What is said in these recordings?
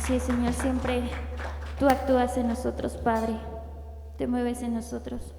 Así es, Señor, siempre tú actúas en nosotros, Padre. Te mueves en nosotros.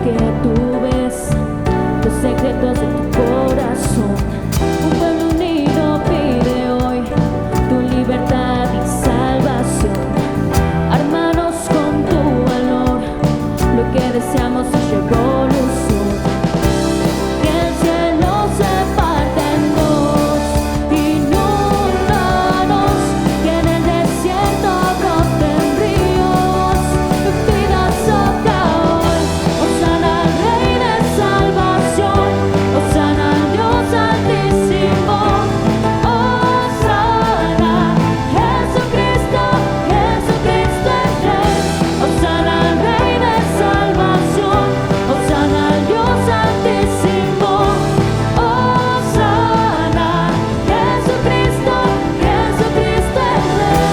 que tú ves, los secretos de tu corazón. Un pueblo unido pide hoy tu libertad y salvación. Armanos con tu valor, lo que deseamos es revolución. Que el cielo se parte en dos, inúndanos, que en el desierto broten ríos. Vida sopla hoy, Hosana al Rey de salvación, Hosana al Dios altísimo, Hosana, Jesucristo, Jesucristo es Rey. Hosana al Rey de salvación, Hosana al Dios altísimo, Hosana, Jesucristo, Jesucristo es Rey.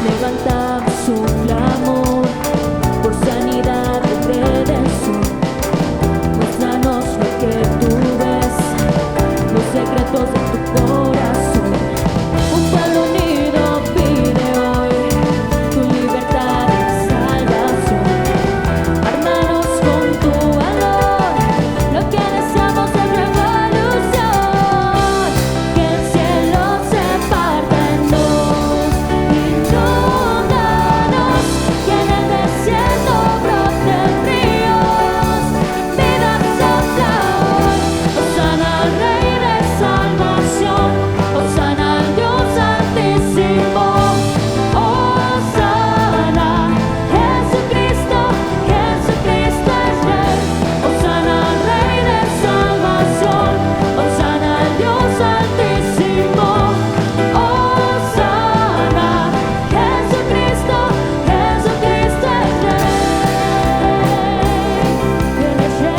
Levantamos un clamor por sanidad y redención. Muéstranos lo que tú ves, los secretos de tu corazón. Un pueblo unido pide hoy tu libertad y salvación. Armanos con tu valor, lo que deseamos es revolución. Que el cielo se parta en dos, inúndanos, que en el desierto broten ríos. Vida sopla hoy, Hosana al Rey de salvación, Hosana al Dios altísimo, Hosana, Jesucristo, Jesucristo es Rey. Hosana al Rey de salvación, Hosana al Dios altísimo, Hosana, Jesucristo, Jesucristo es Rey. Él es Rey.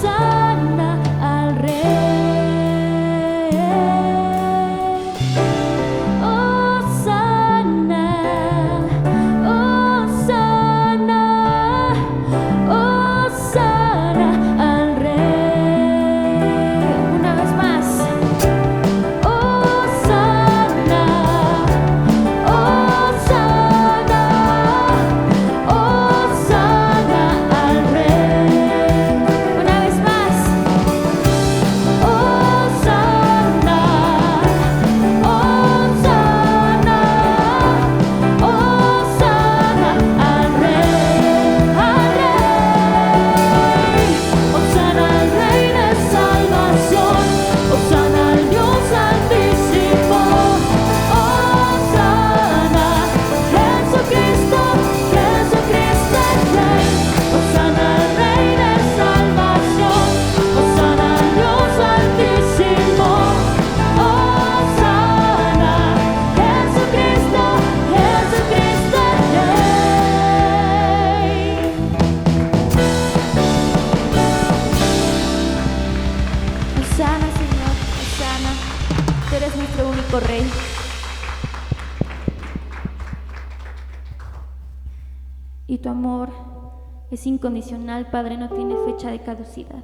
Hosana al Rey. Hosana, Hosana, Hosana al Rey. Una vez más. Hosana, Hosana, Hosana al Rey. Una vez más. Hosana, Hosana, Hosana al Rey, al Rey. Hosana al Rey de salvación, Hosana al Dios altísimo, Hosana, Jesucristo, Jesucristo es Rey. Hosana al Rey de salvación, Hosana al Dios altísimo, Hosana, Jesucristo, Jesucristo es Rey. Hosana, Señor, Hosana, tú eres nuestro único Rey. Y tu amor es incondicional, Padre, no tiene fecha de caducidad.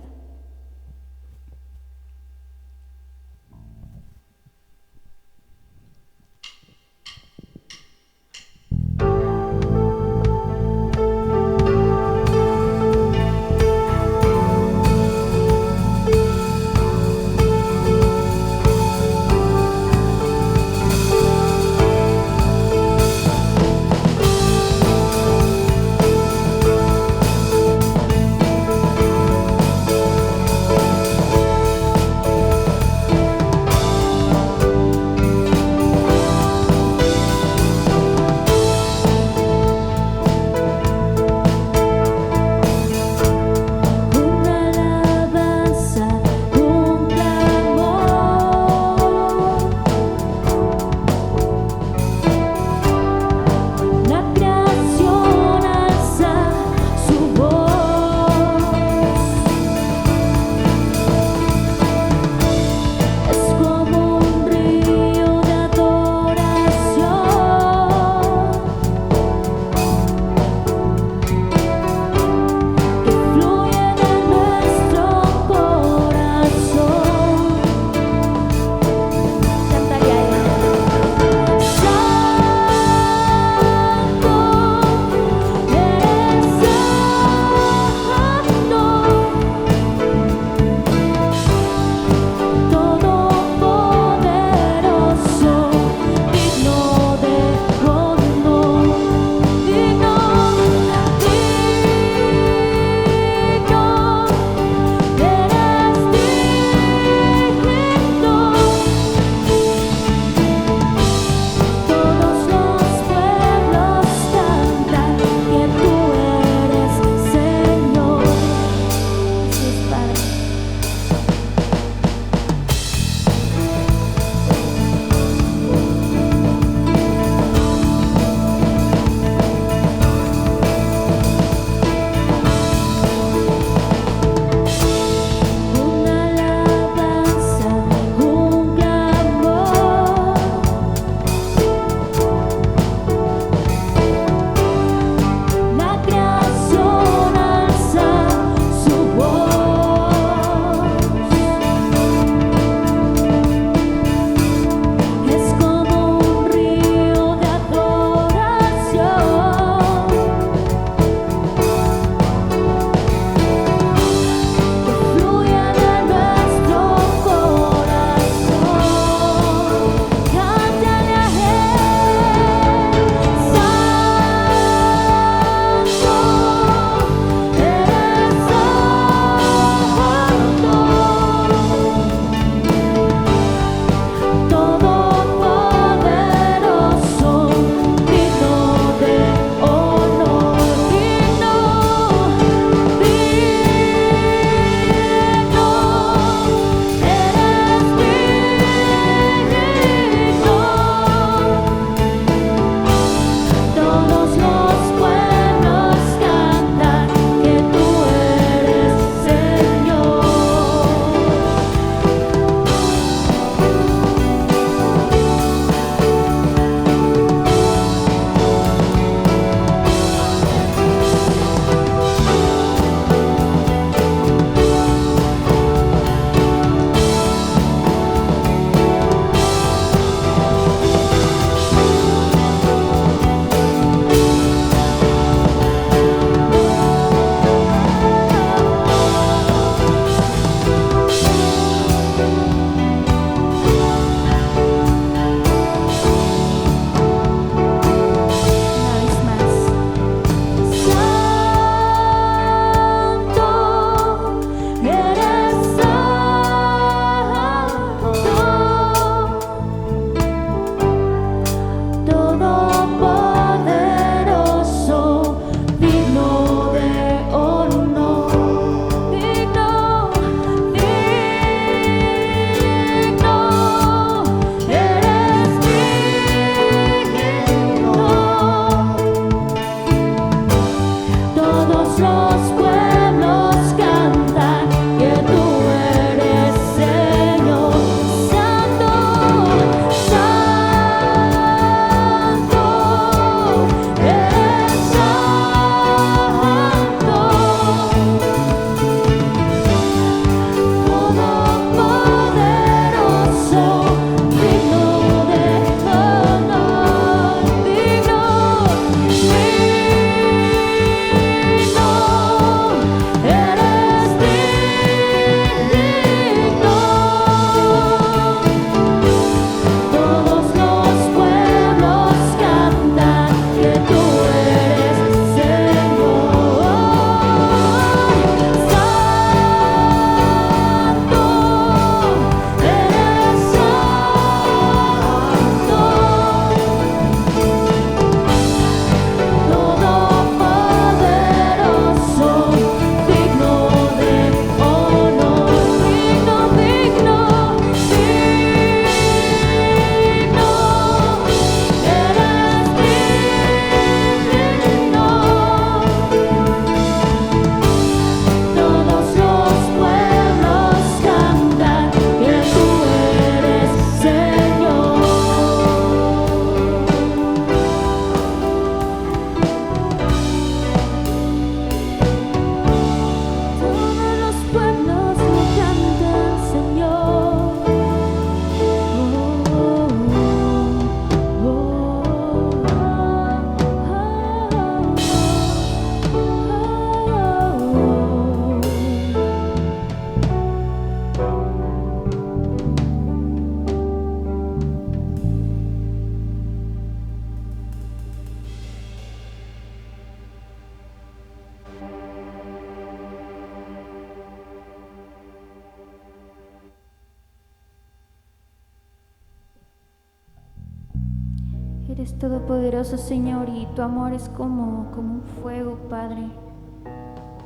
Eres todopoderoso, Señor, y tu amor es como un fuego, Padre.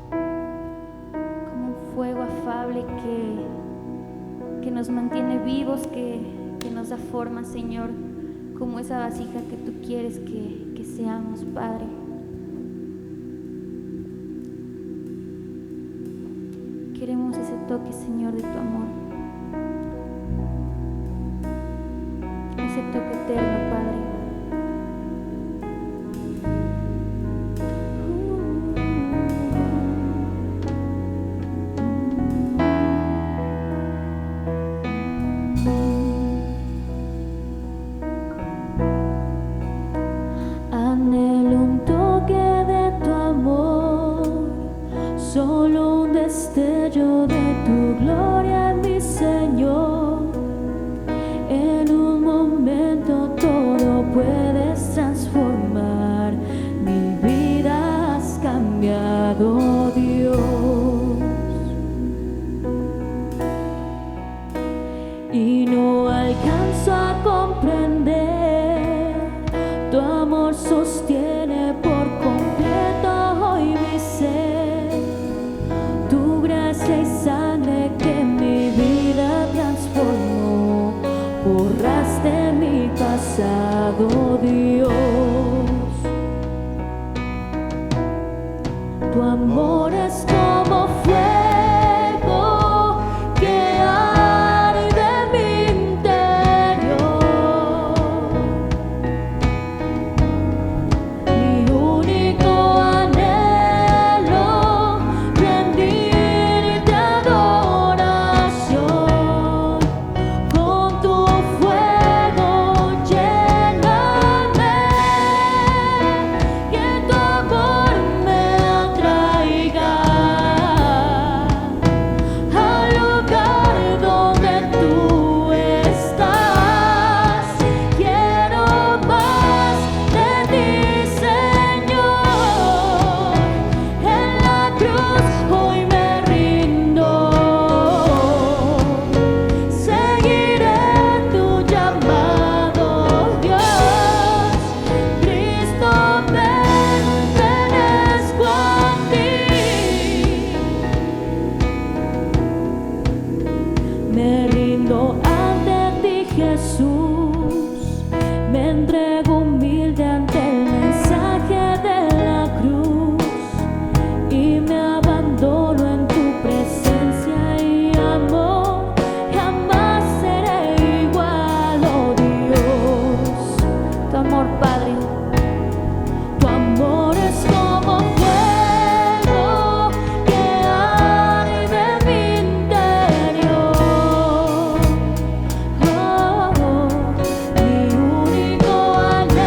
Como un fuego afable que nos mantiene vivos, que nos da forma, Señor, como esa vasija que tú quieres que seamos, Padre. Queremos ese toque, Señor, de tu amor. Ese toque eterno, Padre. Anhelo un toque de tu amor, solo un destello de tu gloria, mi Señor. En un momento todo puedes transformar, mi vida has cambiado, Dios. Y no alcanzo a comprender, tu amor sostiene por completo hoy mi ser. Tu gracia y sangre que mi vida transformó, borraste mi pasado, Dios. Tu amor es como fuego que arde en mi interior. Mi único anhelo, rendirte adoración. Con tu fuego lléname, que tu amor me atraiga al lugar donde tú estás. Quiero más de ti, Señor. En la cruz hoy me rindo, seguiré tu llamado, Dios. Cristo, pertenezco a ti. Me rindo ante ti, Jesús. Me entrego humilde ante el mensaje de la cruz y me abandono en tu presencia y amor. Jamás seré igual, oh Dios. Tu amor, Padre. Tu amor es como fuego que arde en mi interior. Oh, mi único anhelo,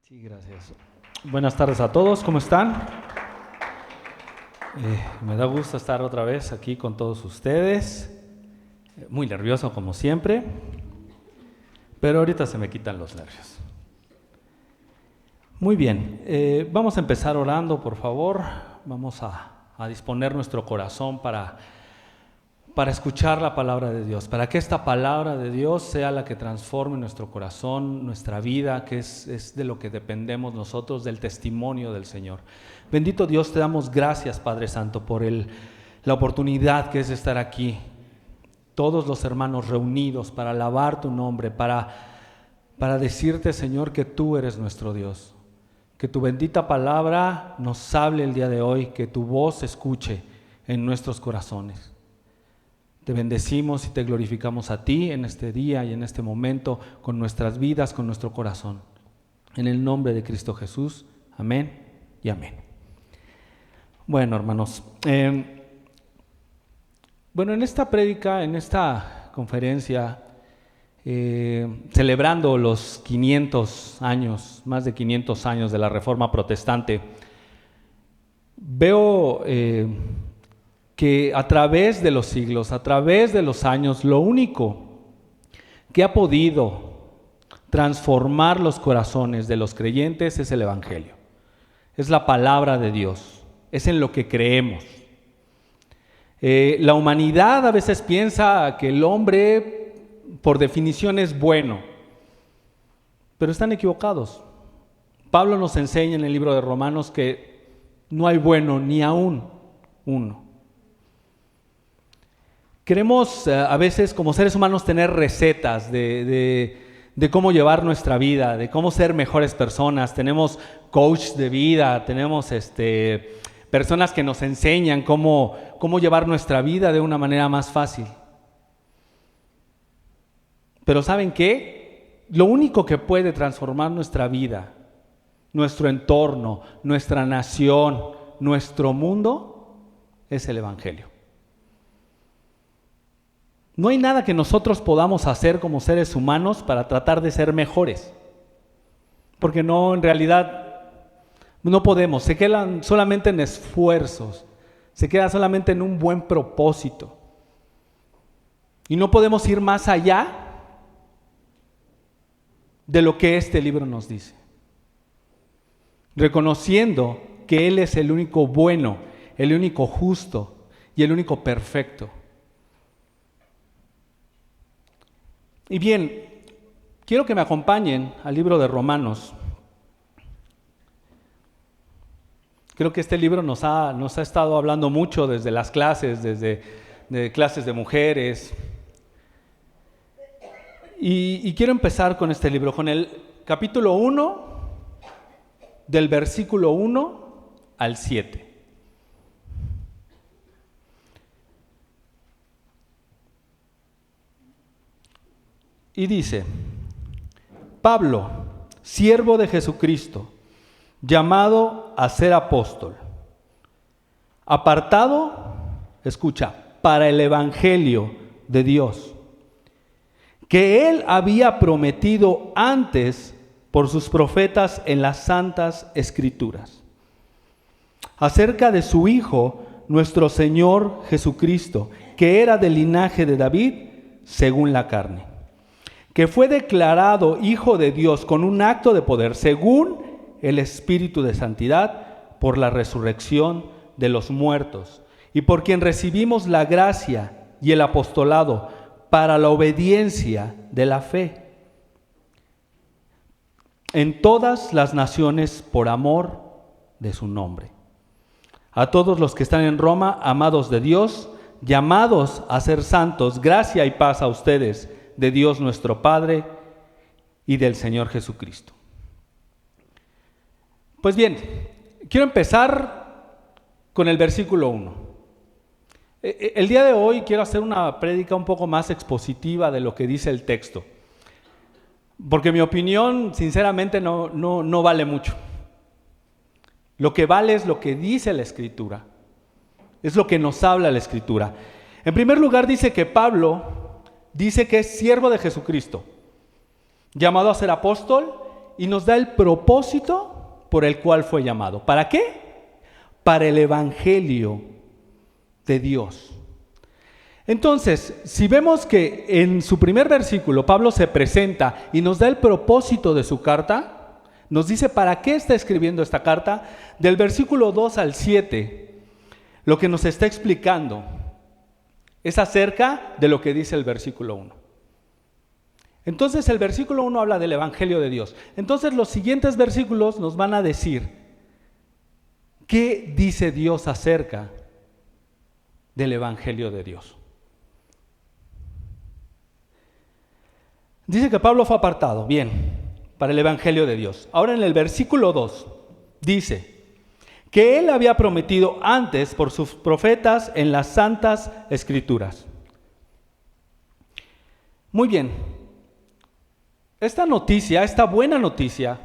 Sí, gracias. Buenas tardes a todos, ¿cómo están? Me da gusto estar otra vez aquí con todos ustedes. Muy nervioso como siempre, pero ahorita se me quitan los nervios. Muy bien, vamos a empezar orando, por favor. Vamos a disponer nuestro corazón para escuchar la palabra de Dios, para que esta palabra de Dios sea la que transforme nuestro corazón, nuestra vida, que es de lo que dependemos nosotros, del testimonio del Señor. Bendito Dios, te damos gracias, Padre Santo, por la oportunidad que es estar aquí, todos los hermanos reunidos para alabar tu nombre, para decirte, Señor, que tú eres nuestro Dios, que tu bendita palabra nos hable el día de hoy, que tu voz se escuche en nuestros corazones. Te bendecimos y te glorificamos a ti en este día y en este momento, con nuestras vidas, con nuestro corazón. En el nombre de Cristo Jesús, amén y amén. Bueno, hermanos, en esta prédica, en esta conferencia, celebrando los 500 años, más de 500 años de la Reforma Protestante, veo que a través de los siglos, a través de los años, lo único que ha podido transformar los corazones de los creyentes es el Evangelio. Es la palabra de Dios, es en lo que creemos. La humanidad a veces piensa que el hombre, por definición, es bueno, pero están equivocados. Pablo nos enseña en el libro de Romanos que no hay bueno ni aún uno. Queremos a veces como seres humanos tener recetas de cómo llevar nuestra vida, de cómo ser mejores personas. Tenemos coach de vida, tenemos personas que nos enseñan cómo llevar nuestra vida de una manera más fácil. Pero ¿saben qué? Lo único que puede transformar nuestra vida, nuestro entorno, nuestra nación, nuestro mundo, es el Evangelio. No hay nada que nosotros podamos hacer como seres humanos para tratar de ser mejores, porque no, en realidad no podemos, se quedan solamente en esfuerzos, se queda solamente en un buen propósito, y no podemos ir más allá de lo que este libro nos dice, reconociendo que Él es el único bueno, el único justo y el único perfecto. Y bien, quiero que me acompañen al libro de Romanos. Creo que este libro nos ha estado hablando mucho desde las clases, desde clases de mujeres. Y quiero empezar con este libro, con el capítulo 1, del versículo 1 al 7. Y dice: Pablo, siervo de Jesucristo, llamado a ser apóstol, apartado, escucha, para el evangelio de Dios, que Él había prometido antes por sus profetas en las santas Escrituras, acerca de su Hijo, nuestro Señor Jesucristo, que era del linaje de David según la carne, que fue declarado Hijo de Dios con un acto de poder, según el Espíritu de Santidad, por la resurrección de los muertos, y por quien recibimos la gracia y el apostolado para la obediencia de la fe, en todas las naciones por amor de su nombre. A todos los que están en Roma, amados de Dios, llamados a ser santos, gracia y paz a ustedes, de Dios nuestro Padre y del Señor Jesucristo. Pues bien, quiero empezar con el versículo 1. El día de hoy quiero hacer una prédica un poco más expositiva de lo que dice el texto, porque mi opinión, sinceramente, no vale mucho. Lo que vale es lo que dice la Escritura, es lo que nos habla la Escritura. En primer lugar, dice que Pablo dice que es siervo de Jesucristo, llamado a ser apóstol y nos da el propósito por el cual fue llamado. ¿Para qué? Para el evangelio de Dios. Entonces, si vemos que en su primer versículo Pablo se presenta y nos da el propósito de su carta, nos dice para qué está escribiendo esta carta, del versículo 2 al 7, lo que nos está explicando es acerca de lo que dice el versículo 1. Entonces el versículo 1 habla del evangelio de Dios. Entonces los siguientes versículos nos van a decir qué dice Dios acerca del evangelio de Dios. Dice que Pablo fue apartado, bien, para el evangelio de Dios. Ahora en el versículo 2 dice que él había prometido antes por sus profetas en las santas escrituras. Muy bien, esta noticia, esta buena noticia,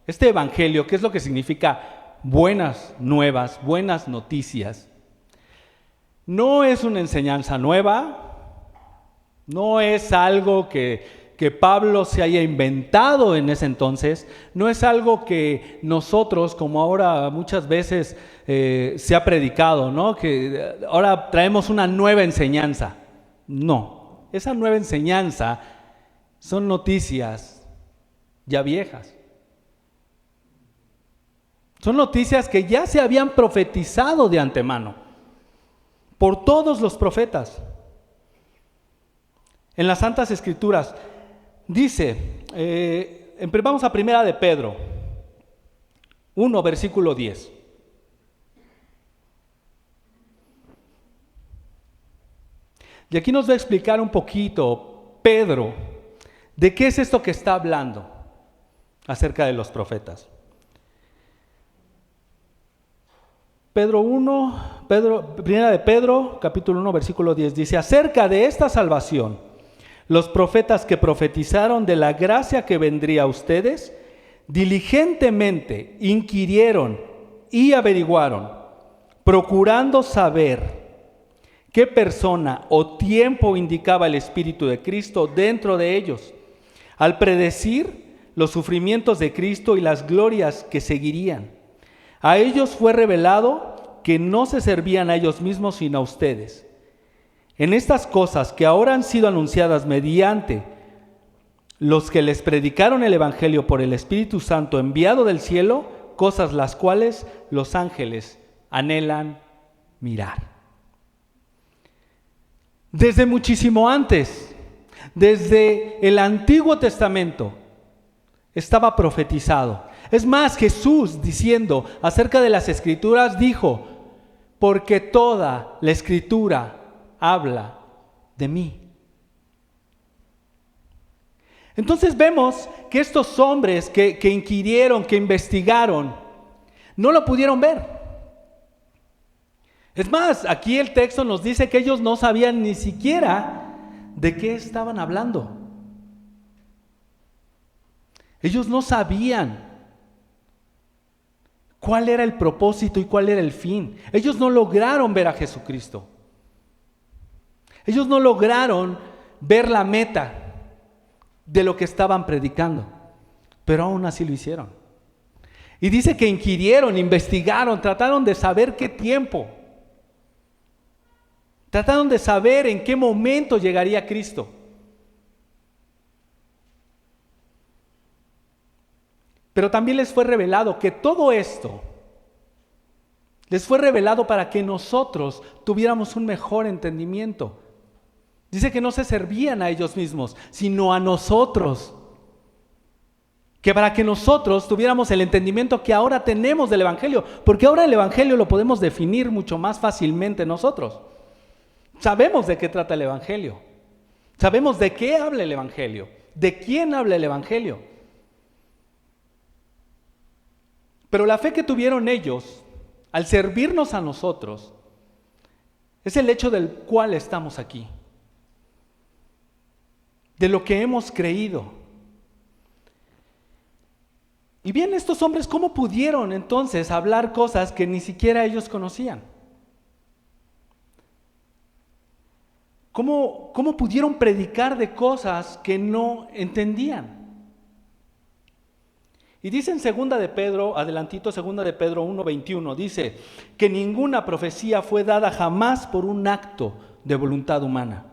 este evangelio, ¿qué es lo que significa buenas nuevas, buenas noticias? No es una enseñanza nueva, no es algo que Pablo se haya inventado en ese entonces, no es algo que nosotros, como ahora muchas veces se ha predicado, ¿no? Que ahora traemos una nueva enseñanza. No, esa nueva enseñanza son noticias ya viejas. Son noticias que ya se habían profetizado de antemano por todos los profetas. En las Santas Escrituras dice, vamos a primera de Pedro 1, versículo 10. Y aquí nos va a explicar un poquito Pedro de qué es esto que está hablando acerca de los profetas. Primera de Pedro, capítulo 1, versículo 10, dice, acerca de esta salvación, los profetas que profetizaron de la gracia que vendría a ustedes, diligentemente inquirieron y averiguaron, procurando saber qué persona o tiempo indicaba el Espíritu de Cristo dentro de ellos, al predecir los sufrimientos de Cristo y las glorias que seguirían. A ellos fue revelado que no se servían a ellos mismos sino a ustedes. En estas cosas que ahora han sido anunciadas mediante los que les predicaron el Evangelio por el Espíritu Santo enviado del cielo, cosas las cuales los ángeles anhelan mirar. Desde muchísimo antes, desde el Antiguo Testamento, estaba profetizado. Es más, Jesús, diciendo acerca de las Escrituras, dijo, porque toda la Escritura habla de mí. Entonces vemos que estos hombres que inquirieron, que investigaron, no lo pudieron ver. Es más, aquí el texto nos dice que ellos no sabían ni siquiera de qué estaban hablando. Ellos no sabían cuál era el propósito y cuál era el fin. Ellos no lograron ver a Jesucristo. Ellos no lograron ver la meta de lo que estaban predicando, pero aún así lo hicieron. Y dice que inquirieron, investigaron, trataron de saber qué tiempo, trataron de saber en qué momento llegaría Cristo. Pero también les fue revelado que todo esto les fue revelado para que nosotros tuviéramos un mejor entendimiento. Dice que no se servían a ellos mismos, sino a nosotros. Que para que nosotros tuviéramos el entendimiento que ahora tenemos del Evangelio, porque ahora el Evangelio lo podemos definir mucho más fácilmente nosotros. Sabemos de qué trata el Evangelio. Sabemos de qué habla el Evangelio, de quién habla el Evangelio. Pero la fe que tuvieron ellos al servirnos a nosotros es el hecho del cual estamos aquí, de lo que hemos creído. Y bien, estos hombres, ¿cómo pudieron entonces hablar cosas que ni siquiera ellos conocían? ¿Cómo pudieron predicar de cosas que no entendían? Y dice en segunda de Pedro, adelantito, segunda de Pedro 1:21, dice que ninguna profecía fue dada jamás por un acto de voluntad humana,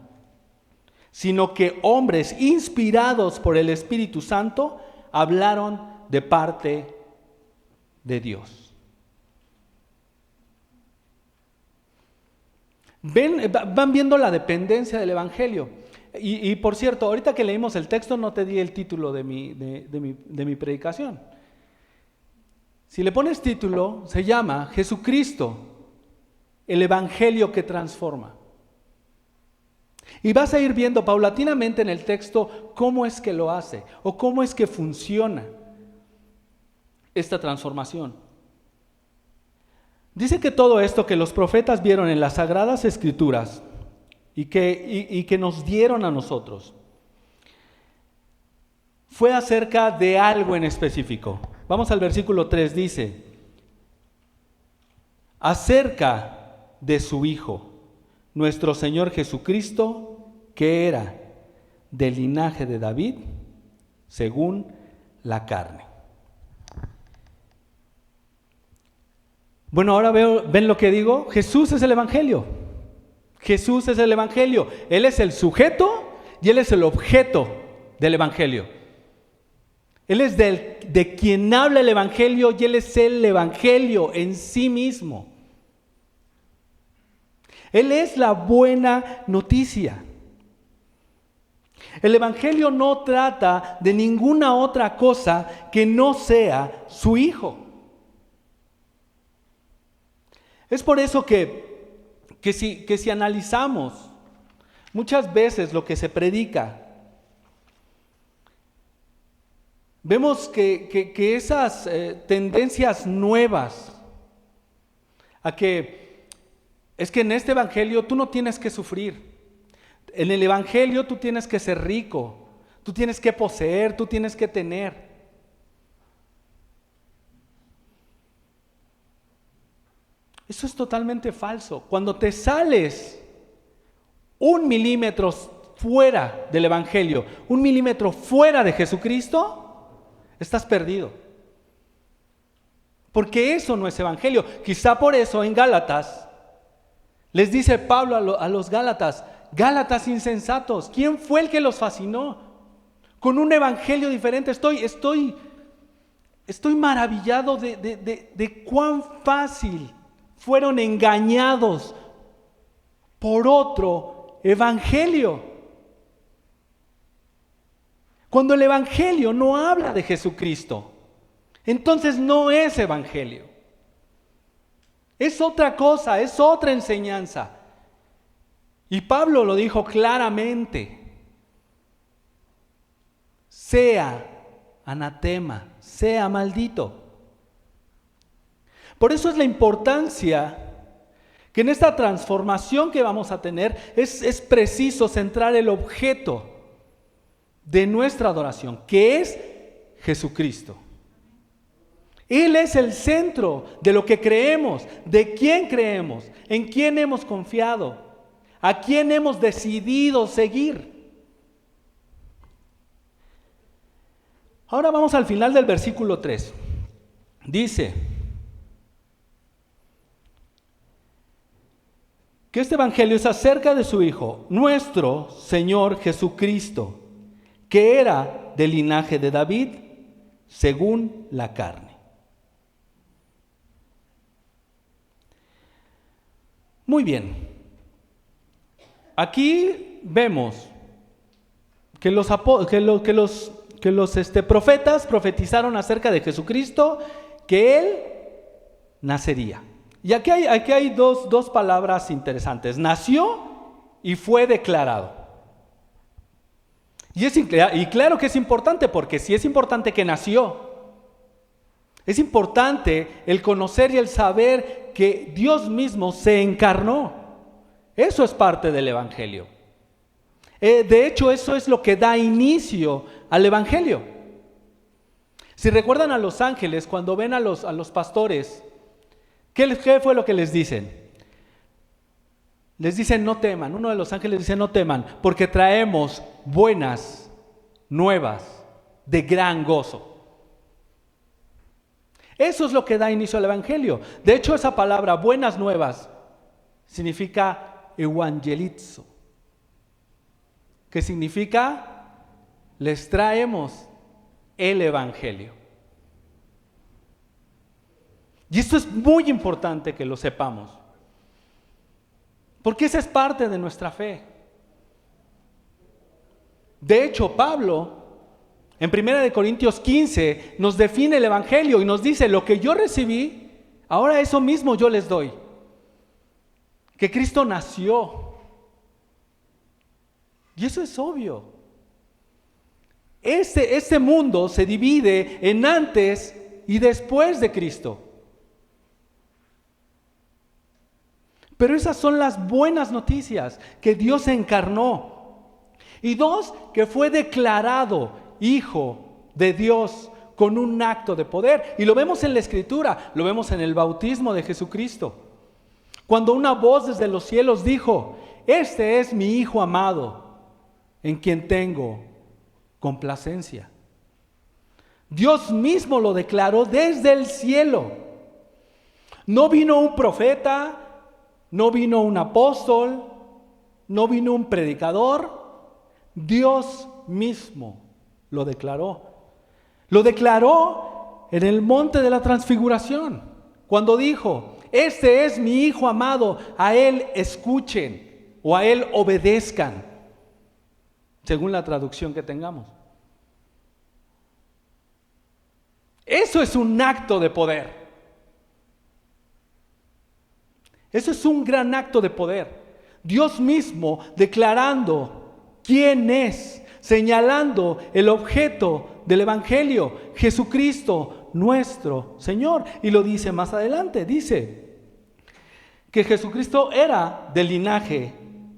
sino que hombres inspirados por el Espíritu Santo hablaron de parte de Dios. Van viendo la dependencia del Evangelio. Y por cierto, ahorita que leímos el texto no te di el título de mi predicación. Si le pones título, se llama Jesucristo, el Evangelio que transforma. Y vas a ir viendo paulatinamente en el texto cómo es que lo hace o cómo es que funciona esta transformación. Dice que todo esto que los profetas vieron en las Sagradas Escrituras y que nos dieron a nosotros fue acerca de algo en específico. Vamos al versículo 3, dice, acerca de su Hijo, nuestro Señor Jesucristo, que era del linaje de David, según la carne. Bueno, ahora ven lo que digo. Jesús es el Evangelio. Jesús es el Evangelio. Él es el sujeto y Él es el objeto del Evangelio. Él es de quien habla el Evangelio y Él es el Evangelio en sí mismo. Él es la buena noticia. El Evangelio no trata de ninguna otra cosa que no sea su Hijo. Es por eso que si analizamos muchas veces lo que se predica, vemos que esas tendencias nuevas a que es que en este Evangelio tú no tienes que sufrir, en el Evangelio tú tienes que ser rico, tú tienes que poseer, tú tienes que tener. Eso es totalmente falso. Cuando te sales 1 milímetro fuera del Evangelio, 1 milímetro fuera de Jesucristo, estás perdido. Porque eso no es Evangelio. Quizá por eso en Gálatas les dice Pablo a los Gálatas, Gálatas insensatos, ¿quién fue el que los fascinó? Con un Evangelio diferente. Estoy maravillado de cuán fácil fueron engañados por otro evangelio. Cuando el evangelio no habla de Jesucristo, entonces no es evangelio. Es otra cosa, es otra enseñanza. Y Pablo lo dijo claramente. Sea anatema, sea maldito. Por eso es la importancia que en esta transformación que vamos a tener es preciso centrar el objeto de nuestra adoración, que es Jesucristo. Él es el centro de lo que creemos, de quién creemos, en quién hemos confiado, a quién hemos decidido seguir. Ahora vamos al final del versículo 3. Dice que este evangelio es acerca de su Hijo, nuestro Señor Jesucristo, que era del linaje de David, según la carne. Muy bien. Aquí vemos que los profetas profetizaron acerca de Jesucristo, que Él nacería. Y aquí hay dos palabras interesantes. Nació y fue declarado. Y claro que es importante, porque sí es importante que nació. Es importante el conocer y el saber que Dios mismo se encarnó. Eso es parte del Evangelio. De hecho, eso es lo que da inicio al Evangelio. Si recuerdan a los ángeles, cuando ven a los pastores, ¿qué fue lo que les dicen? Les dicen no teman. Uno de los ángeles dice no teman, porque traemos buenas nuevas de gran gozo. Eso es lo que da inicio al Evangelio. De hecho, esa palabra, buenas nuevas, significa evangelizo, que significa les traemos el Evangelio. Y esto es muy importante que lo sepamos, porque esa es parte de nuestra fe. De hecho, Pablo, en 1 Corintios 15, nos define el Evangelio y nos dice, lo que yo recibí, ahora eso mismo yo les doy. Que Cristo nació. Y eso es obvio. Este mundo se divide en antes y después de Cristo. Pero esas son las buenas noticias, que Dios se encarnó. Y dos, que fue declarado Hijo de Dios con un acto de poder. Y lo vemos en la Escritura, lo vemos en el bautismo de Jesucristo. Cuando una voz desde los cielos dijo, este es mi Hijo amado, en quien tengo complacencia. Dios mismo lo declaró desde el cielo. No vino un profeta, no vino un apóstol, no vino un predicador. Dios mismo lo declaró. Lo declaró en el monte de la transfiguración, cuando dijo, este es mi Hijo amado, a Él escuchen o a Él obedezcan, según la traducción que tengamos. Eso es un acto de poder. Eso es un gran acto de poder. Dios mismo declarando quién es, señalando el objeto del Evangelio, Jesucristo, nuestro Señor. Y lo dice más adelante, dice que Jesucristo era del linaje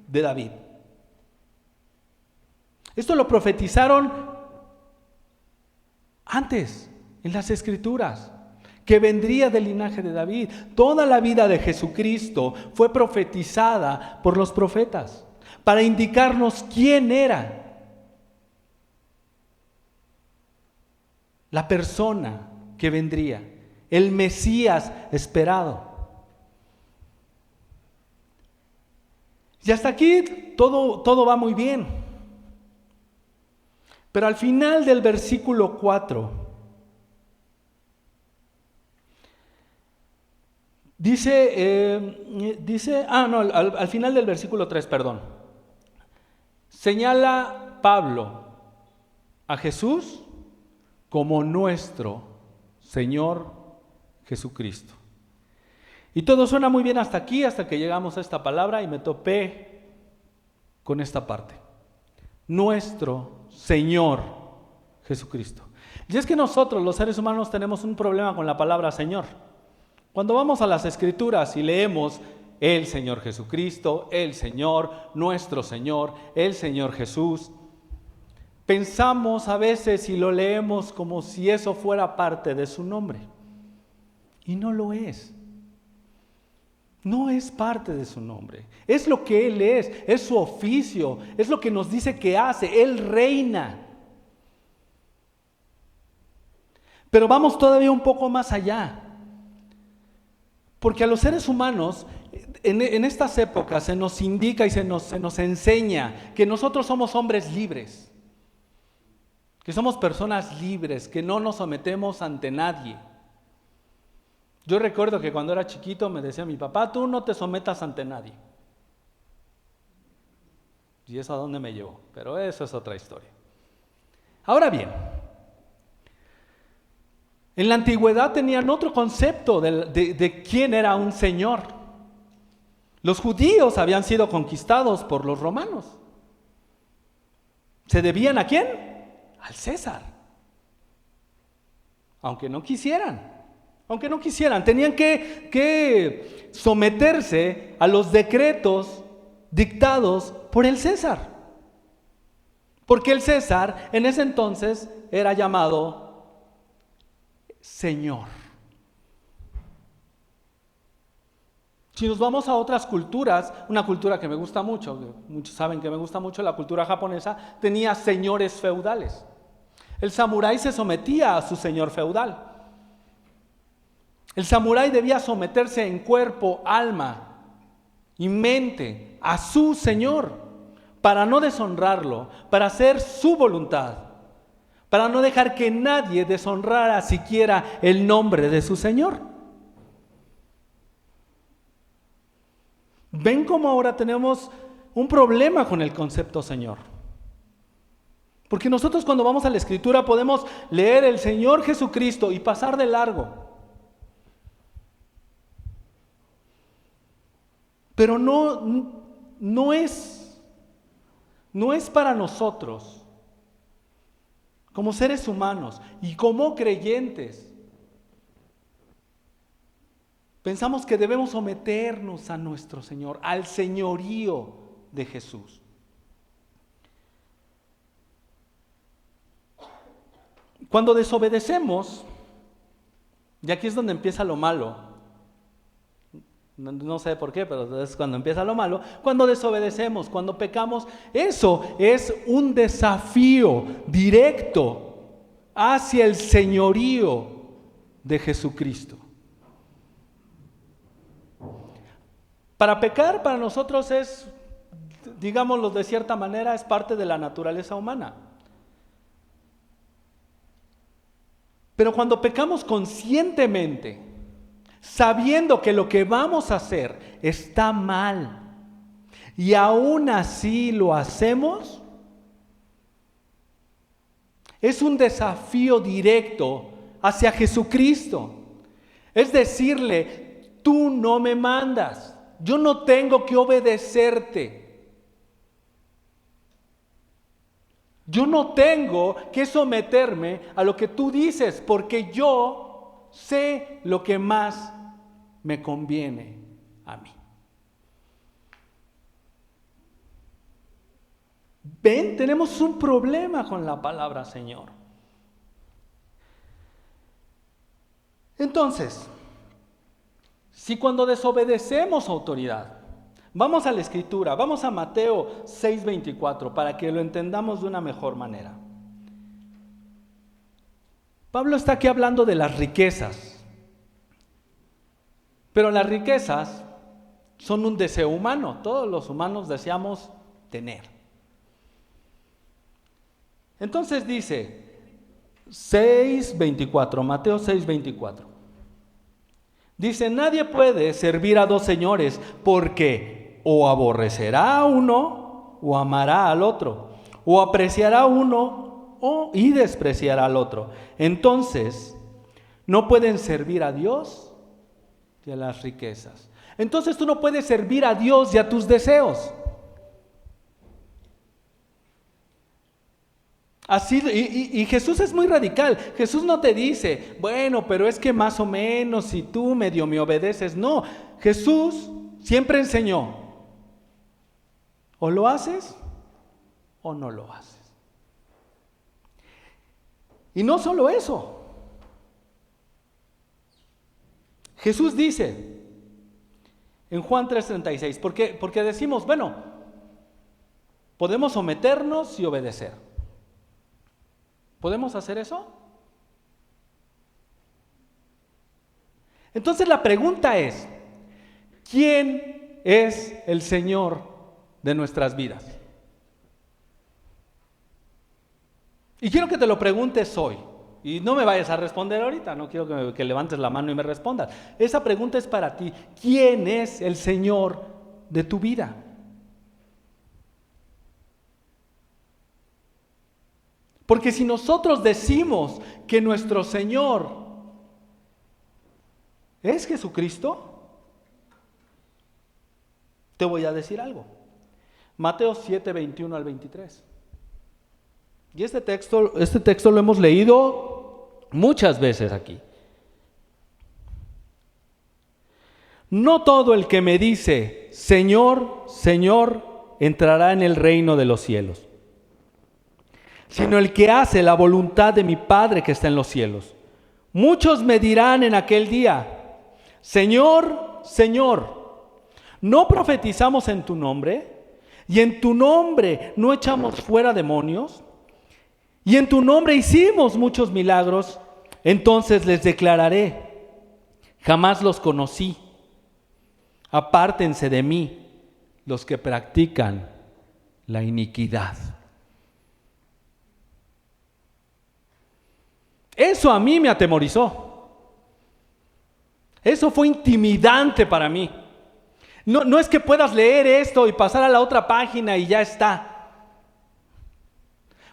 de David. Esto lo profetizaron antes en las Escrituras, que vendría del linaje de David. Toda la vida de Jesucristo fue profetizada por los profetas para indicarnos quién era la persona que vendría, el Mesías esperado. Y hasta aquí todo va muy bien. Pero al final del versículo 4, al final del versículo 3, perdón. Señala Pablo a Jesús como nuestro Señor Jesucristo. Y todo suena muy bien hasta aquí, hasta que llegamos a esta palabra y me topé con esta parte. Nuestro Señor Jesucristo. Y es que nosotros, los seres humanos, tenemos un problema con la palabra Señor. Cuando vamos a las Escrituras y leemos el Señor Jesucristo, el Señor, nuestro Señor, el Señor Jesús, pensamos a veces y lo leemos como si eso fuera parte de su nombre. Y no lo es. No es parte de su nombre. Es lo que Él es su oficio, es lo que nos dice que hace. Él reina. Pero vamos todavía un poco más allá. Porque a los seres humanos, en estas épocas se nos indica y se nos enseña que nosotros somos hombres libres, que somos personas libres, que no nos sometemos ante nadie. Yo recuerdo que cuando era chiquito me decía mi papá, tú no te sometas ante nadie. ¿Y eso a dónde me llevó? Pero eso es otra historia. Ahora bien, en la antigüedad tenían otro concepto de quién era un señor. Los judíos habían sido conquistados por los romanos. ¿Se debían a quién? Al César. Aunque no quisieran, tenían que someterse a los decretos dictados por el César. Porque el César en ese entonces era llamado Señor. Si nos vamos a otras culturas, una cultura que me gusta mucho, muchos saben que me gusta mucho, la cultura japonesa, tenía señores feudales. El samurái se sometía a su señor feudal. El samurái debía someterse en cuerpo, alma y mente a su Señor para no deshonrarlo, para hacer su voluntad, para no dejar que nadie deshonrara siquiera el nombre de su Señor. ¿Ven cómo ahora tenemos un problema con el concepto Señor? Porque nosotros cuando vamos a la Escritura podemos leer el Señor Jesucristo y pasar de largo. Pero no es para nosotros, como seres humanos y como creyentes. Pensamos que debemos someternos a nuestro Señor, al señorío de Jesús. Cuando desobedecemos, y aquí es donde empieza lo malo, no sé por qué, pero es cuando empieza lo malo, cuando desobedecemos, cuando pecamos, eso es un desafío directo hacia el señorío de Jesucristo. Para pecar, para nosotros es, digámoslo de cierta manera, es parte de la naturaleza humana. Pero cuando pecamos conscientemente, sabiendo que lo que vamos a hacer está mal, y aún así lo hacemos, es un desafío directo hacia Jesucristo. Es decirle, tú no me mandas, yo no tengo que obedecerte. Yo no tengo que someterme a lo que tú dices, porque yo sé lo que más me conviene a mí. ¿Ven? Tenemos un problema con la palabra Señor. Entonces, si cuando desobedecemos autoridad, vamos a la Escritura, vamos a Mateo 6:24 para que lo entendamos de una mejor manera. Pablo está aquí hablando de las riquezas, pero las riquezas son un deseo humano, todos los humanos deseamos tener. Entonces dice 6:24, Mateo 6:24. Dice, nadie puede servir a dos señores porque o aborrecerá a uno o amará al otro, o apreciará a uno y despreciará al otro. Entonces, no pueden servir a Dios y a las riquezas. Entonces tú no puedes servir a Dios y a tus deseos. Así, y Jesús es muy radical. Jesús no te dice, bueno, pero es que más o menos si tú medio me obedeces. No, Jesús siempre enseñó, o lo haces o no lo haces. Y no solo eso. Jesús dice en Juan 3:36, porque decimos, bueno, podemos someternos y obedecer. ¿Podemos hacer eso? Entonces la pregunta es, ¿quién es el Señor de nuestras vidas? Y quiero que te lo preguntes hoy. Y no me vayas a responder ahorita, no quiero que levantes la mano y me respondas. Esa pregunta es para ti. ¿Quién es el Señor de tu vida? Porque si nosotros decimos que nuestro Señor es Jesucristo, te voy a decir algo. Mateo 7:21 al 23. Y este texto lo hemos leído muchas veces aquí. No todo el que me dice, Señor, Señor, entrará en el reino de los cielos, sino el que hace la voluntad de mi Padre que está en los cielos. Muchos me dirán en aquel día, Señor, Señor, ¿no profetizamos en tu nombre? ¿Y en tu nombre no echamos fuera demonios? ¿Y en tu nombre hicimos muchos milagros? Entonces les declararé, Jamás los conocí. Apártense de mí los que practican la iniquidad. Eso a mí me atemorizó. Eso fue intimidante para mí. No es que puedas leer esto y pasar a la otra página y ya está.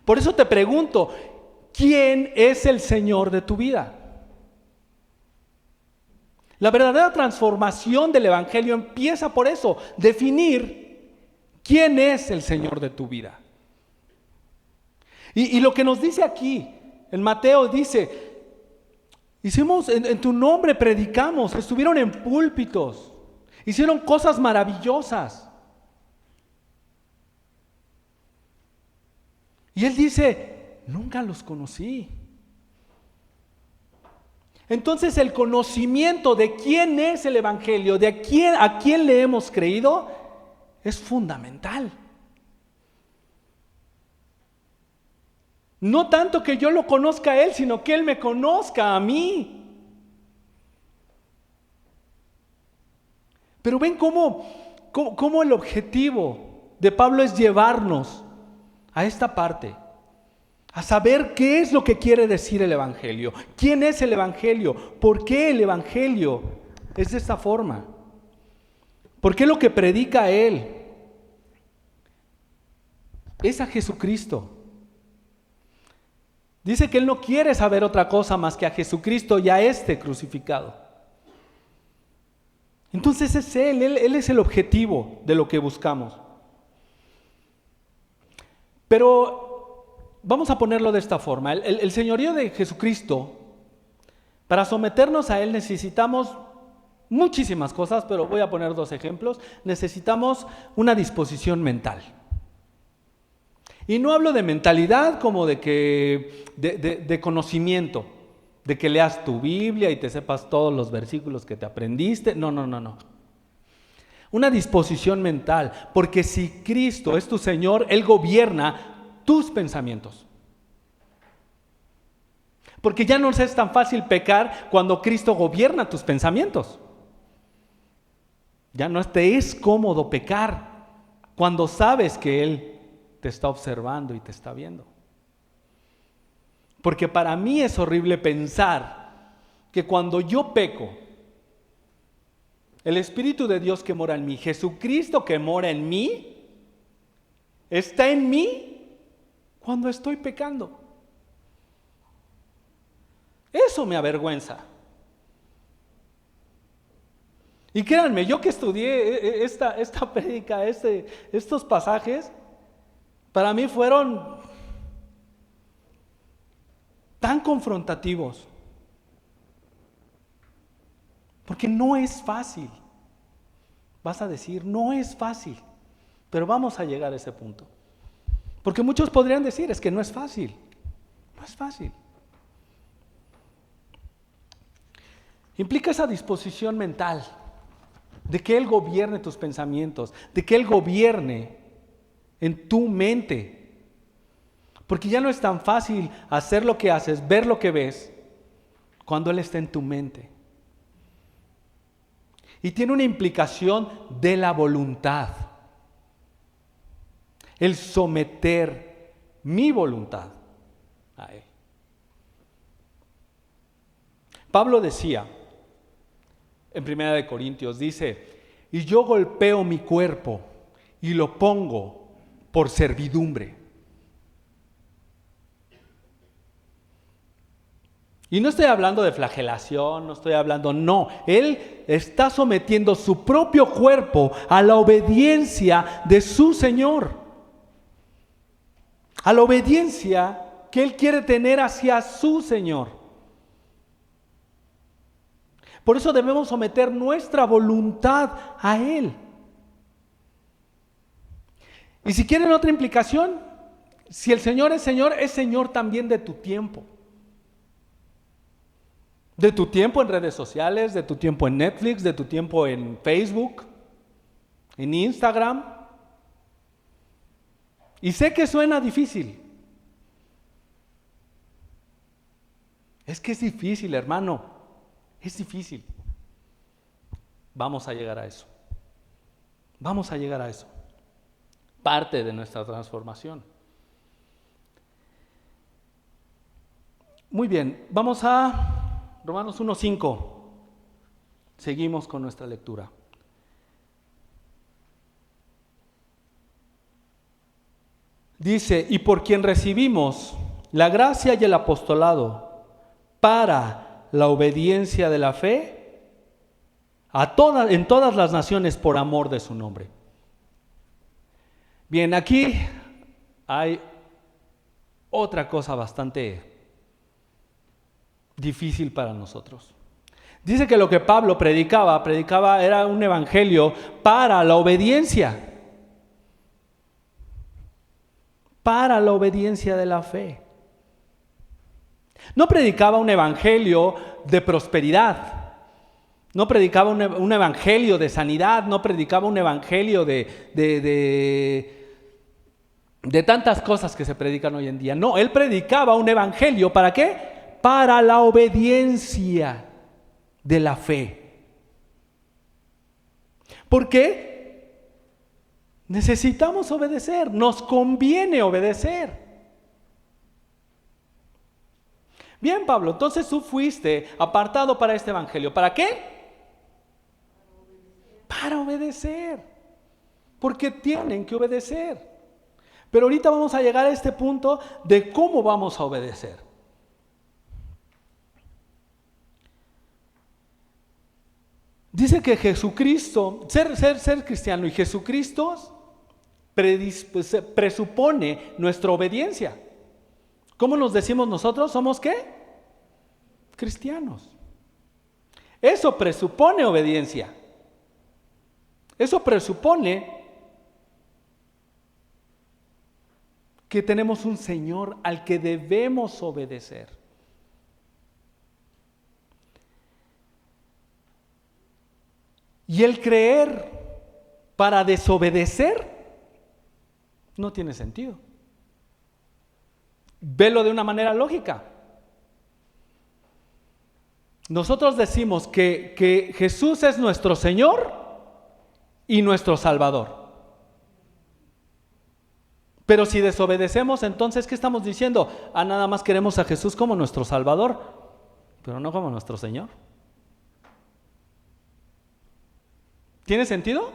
Por eso te pregunto, ¿quién es el Señor de tu vida? La verdadera transformación del Evangelio empieza por eso, definir quién es el Señor de tu vida. Y lo que nos dice aquí, en Mateo dice, hicimos en tu nombre predicamos, estuvieron en púlpitos, hicieron cosas maravillosas. Y él dice, nunca los conocí. Entonces el conocimiento de quién es el Evangelio, a quién le hemos creído, es fundamental. No tanto que yo lo conozca a él, sino que él me conozca a mí. Pero ven cómo el objetivo de Pablo es llevarnos a esta parte, a saber qué es lo que quiere decir el Evangelio, quién es el Evangelio, por qué el Evangelio es de esta forma, por qué lo que predica él es a Jesucristo. Dice que él no quiere saber otra cosa más que a Jesucristo y a este crucificado. Entonces es él es el objetivo de lo que buscamos. Pero vamos a ponerlo de esta forma. El señorío de Jesucristo, para someternos a él necesitamos muchísimas cosas, pero voy a poner 2 ejemplos. Necesitamos una disposición mental. Y no hablo de mentalidad como de conocimiento, de que leas tu Biblia y te sepas todos los versículos que te aprendiste. No. Una disposición mental, porque si Cristo es tu Señor, Él gobierna tus pensamientos. Porque ya no es tan fácil pecar cuando Cristo gobierna tus pensamientos. Ya no te es cómodo pecar cuando sabes que Él te está observando y te está viendo. Porque para mí es horrible pensar que cuando yo peco, el Espíritu de Dios que mora en mí, Jesucristo que mora en mí, está en mí cuando estoy pecando. Eso me avergüenza. Y créanme, yo que estudié esta prédica, estos pasajes, para mí fueron tan confrontativos. Porque no es fácil. Vas a decir, no es fácil. Pero vamos a llegar a ese punto. Porque muchos podrían decir, es que no es fácil. No es fácil. Implica esa disposición mental de que Él gobierne tus pensamientos, de que Él gobierne en tu mente. Porque ya no es tan fácil hacer lo que haces, ver lo que ves, cuando Él está en tu mente. Y tiene una implicación de la voluntad. El someter mi voluntad a Él. Pablo decía, en 1 Corintios, dice, y yo golpeo mi cuerpo y lo pongo por servidumbre. Y no estoy hablando de flagelación, no. Él está sometiendo su propio cuerpo a la obediencia de su Señor. A la obediencia que Él quiere tener hacia su Señor. Por eso debemos someter nuestra voluntad a Él. Y si quieren otra implicación, si el Señor es Señor también de tu tiempo. De tu tiempo en redes sociales, de tu tiempo en Netflix, de tu tiempo en Facebook, en Instagram. Y sé que suena difícil. Es que es difícil, hermano. Es difícil. Vamos a llegar a eso. Vamos a llegar a eso. Parte de nuestra transformación. Muy bien, vamos a Romanos 1:5. Seguimos con nuestra lectura. Dice, y por quien recibimos la gracia y el apostolado para la obediencia de la fe en todas las naciones por amor de su nombre. Bien, aquí hay otra cosa bastante difícil para nosotros. Dice que lo que Pablo predicaba era un evangelio para la obediencia de la fe. No predicaba un evangelio de prosperidad, no predicaba un evangelio de sanidad, no predicaba un evangelio de tantas cosas que se predican hoy en día. No, él predicaba un evangelio, ¿para qué? Para la obediencia de la fe. ¿Por qué? Necesitamos obedecer, nos conviene obedecer. Bien, Pablo, entonces tú fuiste apartado para este evangelio. ¿Para qué? Para obedecer. Porque tienen que obedecer. Pero ahorita vamos a llegar a este punto de cómo vamos a obedecer. Dice que Jesucristo, ser cristiano y Jesucristo presupone nuestra obediencia. ¿Cómo nos decimos nosotros? ¿Somos qué? Cristianos. Eso presupone obediencia. Eso presupone que tenemos un Señor al que debemos obedecer. Y el creer para desobedecer no tiene sentido. Velo de una manera lógica. Nosotros decimos que Jesús es nuestro Señor y nuestro Salvador. Pero si desobedecemos, entonces, ¿qué estamos diciendo? Nada más queremos a Jesús como nuestro Salvador, pero no como nuestro Señor. ¿Tiene sentido?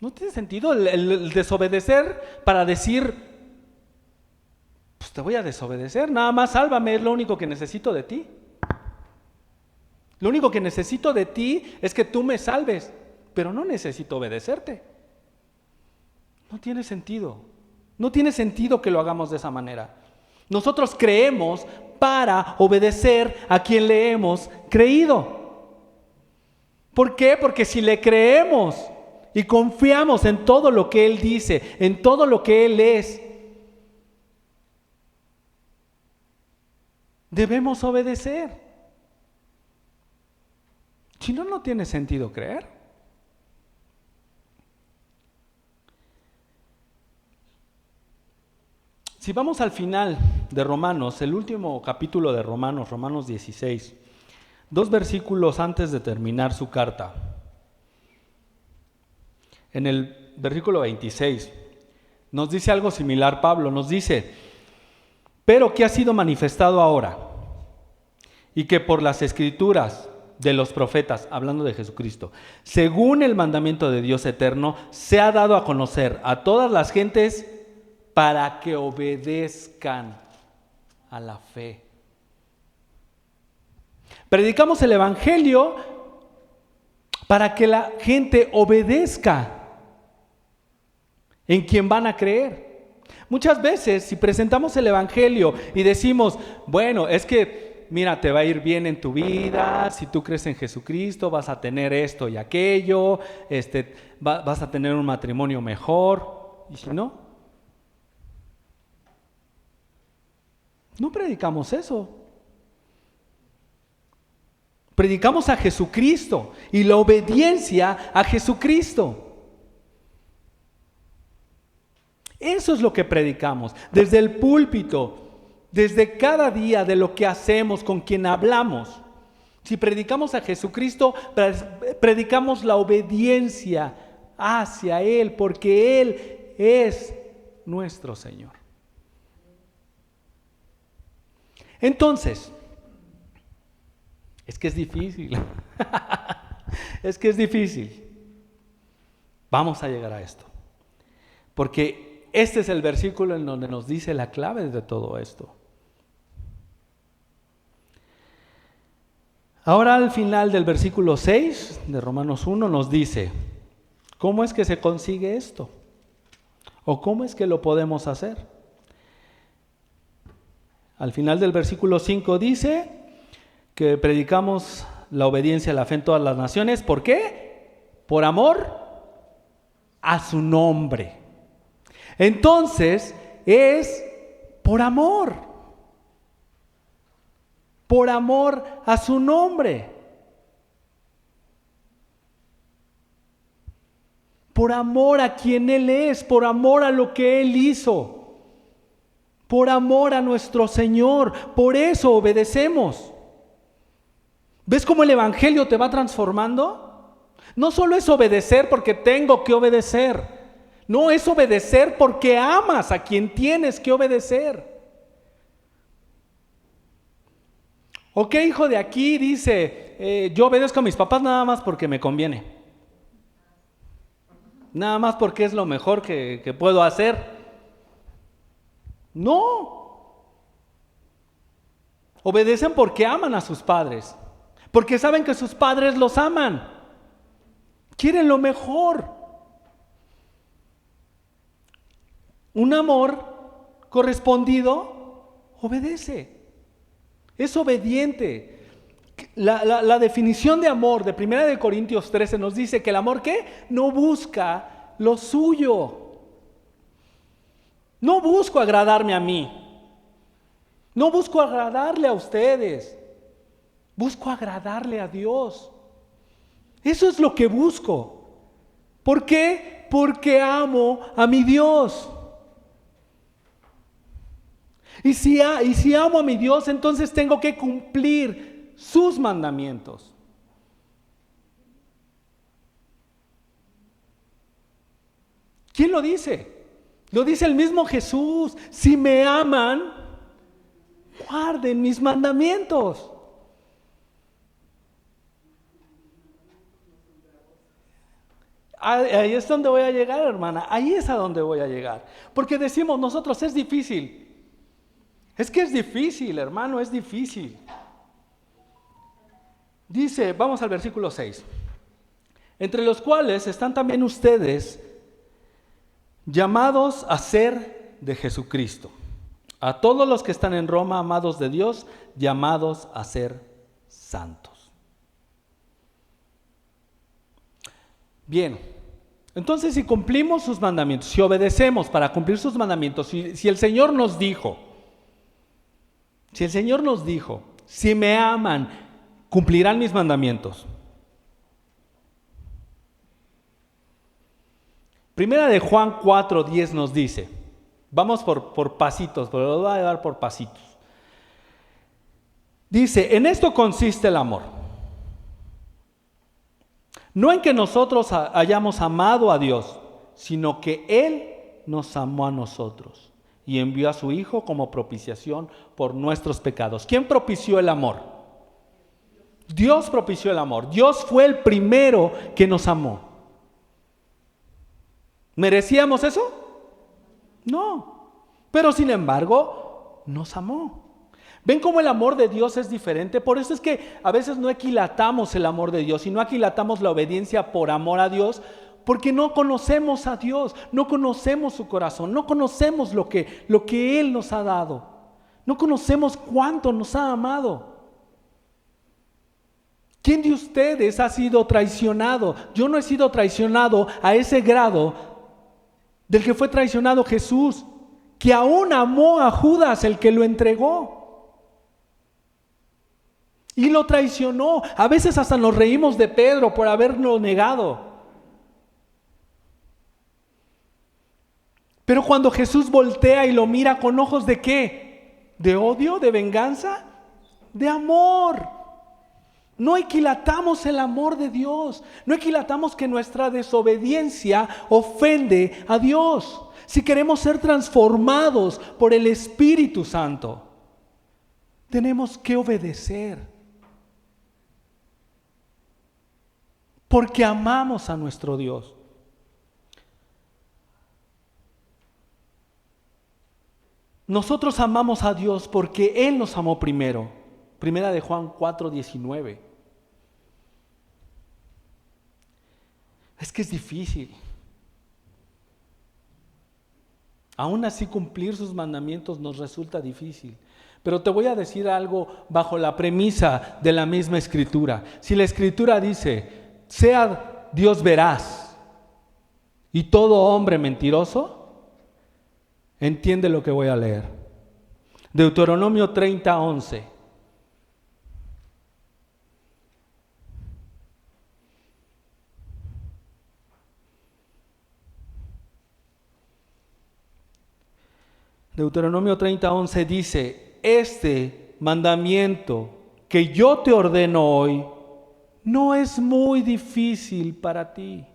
No tiene sentido el desobedecer para decir, pues te voy a desobedecer, nada más sálvame, es lo único que necesito de ti. Lo único que necesito de ti es que tú me salves, pero no necesito obedecerte. No tiene sentido. No tiene sentido que lo hagamos de esa manera. Nosotros creemos para obedecer a quien le hemos creído. ¿Por qué? Porque si le creemos y confiamos en todo lo que Él dice, en todo lo que Él es, debemos obedecer. Si no, no tiene sentido creer. Si vamos al final de Romanos, el último capítulo de Romanos, Romanos 16, 2 versículos antes de terminar su carta. En el versículo 26 nos dice algo similar Pablo, nos dice, pero que ha sido manifestado ahora y que por las escrituras de los profetas, hablando de Jesucristo, según el mandamiento de Dios eterno, se ha dado a conocer a todas las gentes para que obedezcan a la fe. Predicamos el evangelio para que la gente obedezca en quien van a creer. Muchas veces, si presentamos el evangelio y decimos, bueno, es que mira, te va a ir bien en tu vida, si tú crees en Jesucristo vas a tener esto y aquello, vas a tener un matrimonio mejor, y si no, no predicamos eso. Predicamos a Jesucristo y la obediencia a Jesucristo. Eso es lo que predicamos desde el púlpito, desde cada día de lo que hacemos, con quien hablamos. Si predicamos a Jesucristo, predicamos la obediencia hacia Él, porque Él es nuestro Señor. Entonces, es que es difícil. Es que es difícil. Vamos a llegar a esto. Porque este es el versículo en donde nos dice la clave de todo esto. Ahora al final del versículo 6 de Romanos 1 nos dice, ¿cómo es que se consigue esto? ¿O cómo es que lo podemos hacer? Al final del versículo 5 dice que predicamos la obediencia a la fe en todas las naciones. ¿Por qué? Por amor a su nombre. Entonces es por amor a su nombre, por amor a quien Él es, por amor a lo que Él hizo, por amor a nuestro Señor. Por eso obedecemos. ¿Ves cómo el Evangelio te va transformando? No solo es obedecer porque tengo que obedecer, no, es obedecer porque amas a quien tienes que obedecer. ¿O qué hijo de aquí dice, yo obedezco a mis papás nada más porque me conviene? Nada más porque es lo mejor que puedo hacer. No. Obedecen porque aman a sus padres, porque saben que sus padres los aman, quieren lo mejor. Un amor correspondido obedece, es obediente. La definición de amor de 1 Corintios 13 nos dice que el amor, ¿qué? No busca lo suyo. No busco agradarme a mí, no busco agradarle a ustedes, busco agradarle a Dios. Eso es lo que busco. ¿Por qué? Porque amo a mi Dios. Y si amo a mi Dios, entonces tengo que cumplir sus mandamientos. ¿Quién lo dice? Lo dice el mismo Jesús. Si me aman, guarden mis mandamientos. Ahí es donde voy a llegar, hermana. Ahí es a donde voy a llegar. Porque decimos nosotros, es difícil. Es que es difícil, hermano, es difícil. Dice, vamos al versículo 6. Entre los cuales están también ustedes llamados a ser de Jesucristo. A todos los que están en Roma, amados de Dios, llamados a ser santos. Bien, entonces si cumplimos sus mandamientos, si obedecemos para cumplir sus mandamientos, si el Señor nos dijo, si me aman, cumplirán mis mandamientos. Primera de Juan 4:10 nos dice, vamos por pasitos, pero lo voy a dar por pasitos. Dice, en esto consiste el amor. No en que nosotros hayamos amado a Dios, sino que Él nos amó a nosotros y envió a su Hijo como propiciación por nuestros pecados. ¿Quién propició el amor? Dios propició el amor. Dios fue el primero que nos amó. ¿Merecíamos eso? No. Pero sin embargo, nos amó. ¿Ven cómo el amor de Dios es diferente? Por eso es que a veces no equilatamos el amor de Dios y no equilatamos la obediencia por amor a Dios, porque no conocemos a Dios, no conocemos su corazón, no conocemos lo que Él nos ha dado, no conocemos cuánto nos ha amado. ¿Quién de ustedes ha sido traicionado? Yo no he sido traicionado a ese grado del que fue traicionado Jesús, que aún amó a Judas, el que lo entregó. Y lo traicionó. A veces hasta nos reímos de Pedro por haberlo negado. Pero cuando Jesús voltea y lo mira con ojos ¿de qué? ¿De odio? ¿De venganza? De amor. No equilatamos el amor de Dios. No equilatamos que nuestra desobediencia ofende a Dios. Si queremos ser transformados por el Espíritu Santo, tenemos que obedecer. Porque amamos a nuestro Dios. Nosotros amamos a Dios porque Él nos amó primero. Primera de Juan 4:19. Es que es difícil. Aún así cumplir sus mandamientos nos resulta difícil. Pero te voy a decir algo bajo la premisa de la misma Escritura. Si la Escritura dice, sea Dios veraz y todo hombre mentiroso, entiende lo que voy a leer. Deuteronomio 30:11. Deuteronomio 30:11 dice, este mandamiento que yo te ordeno hoy no es muy difícil para ti,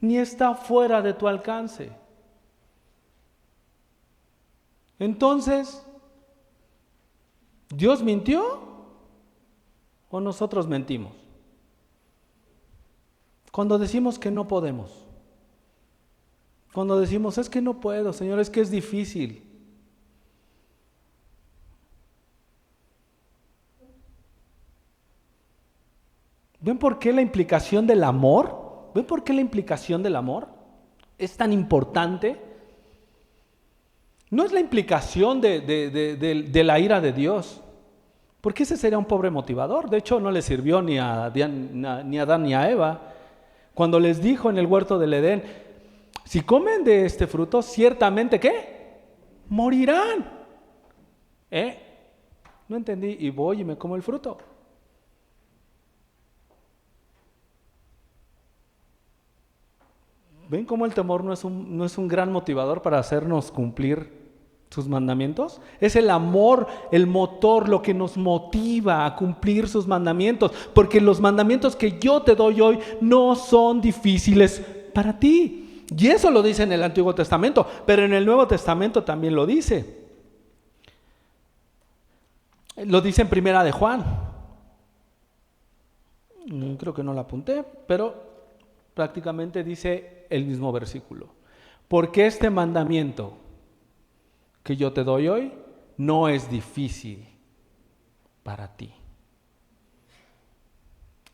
ni está fuera de tu alcance. Entonces, ¿Dios mintió o nosotros mentimos? Cuando decimos que no podemos, cuando decimos, es que no puedo, Señor, es que es difícil. ¿Ven por qué la implicación del amor? ¿Ven por qué la implicación del amor es tan importante? No es la implicación de la ira de Dios, porque ese sería un pobre motivador. De hecho, no le sirvió ni a Adán ni a Eva. Cuando les dijo en el huerto del Edén, si comen de este fruto, ciertamente, ¿qué? Morirán. No entendí, y voy y me como el fruto. ¿Ven cómo el temor no es un gran motivador para hacernos cumplir sus mandamientos? Es el amor, el motor, lo que nos motiva a cumplir sus mandamientos, porque los mandamientos que yo te doy hoy no son difíciles para ti. Y eso lo dice en el Antiguo Testamento, pero en el Nuevo Testamento también lo dice. Lo dice en Primera de Juan. Creo que no lo apunté, pero prácticamente dice el mismo versículo. Porque este mandamiento que yo te doy hoy no es difícil para ti.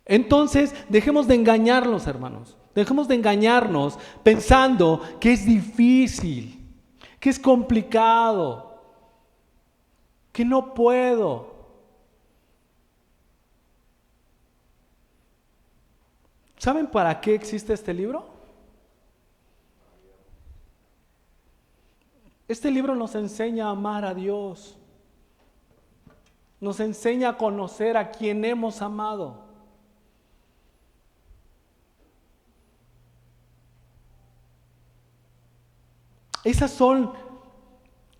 Entonces, dejemos de engañarnos, hermanos. Dejemos de engañarnos pensando que es difícil, que es complicado, que no puedo. ¿Saben para qué existe este libro? Este libro nos enseña a amar a Dios. Nos enseña a conocer a quien hemos amado. Esas son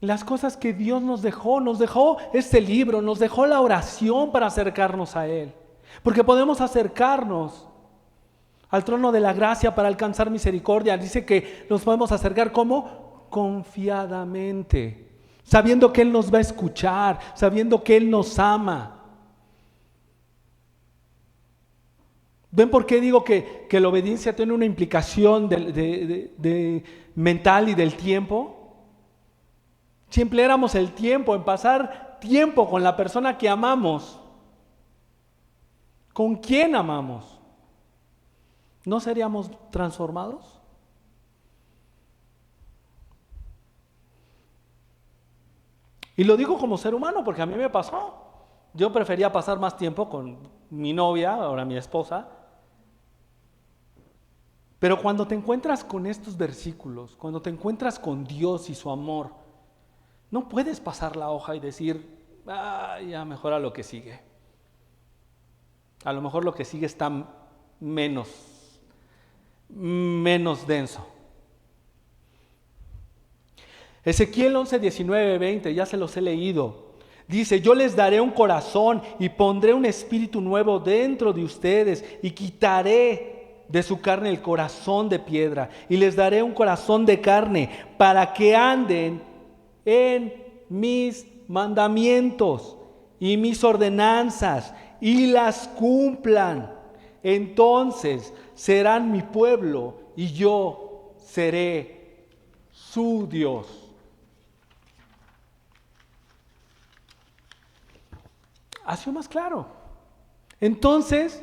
las cosas que Dios nos dejó. Nos dejó este libro, nos dejó la oración para acercarnos a Él. Porque podemos acercarnos al trono de la gracia para alcanzar misericordia. Dice que nos podemos acercar ¿cómo? Confiadamente, sabiendo que Él nos va a escuchar, sabiendo que Él nos ama. ¿Ven por qué digo que la obediencia tiene una implicación de mental y del tiempo? Si empleáramos el tiempo en pasar tiempo con la persona que amamos, ¿con quién amamos? ¿No seríamos transformados? Y lo digo como ser humano porque a mí me pasó. Yo prefería pasar más tiempo con mi novia, ahora mi esposa. Pero cuando te encuentras con estos versículos, cuando te encuentras con Dios y su amor, no puedes pasar la hoja y decir, ya mejor a lo que sigue. A lo mejor lo que sigue está menos denso. Ezequiel 11, 19, 20, ya se los he leído. Dice, yo les daré un corazón y pondré un espíritu nuevo dentro de ustedes y quitaré de su carne el corazón de piedra y les daré un corazón de carne para que anden en mis mandamientos y mis ordenanzas y las cumplan. Entonces serán mi pueblo y yo seré su Dios. Ha sido más claro. Entonces,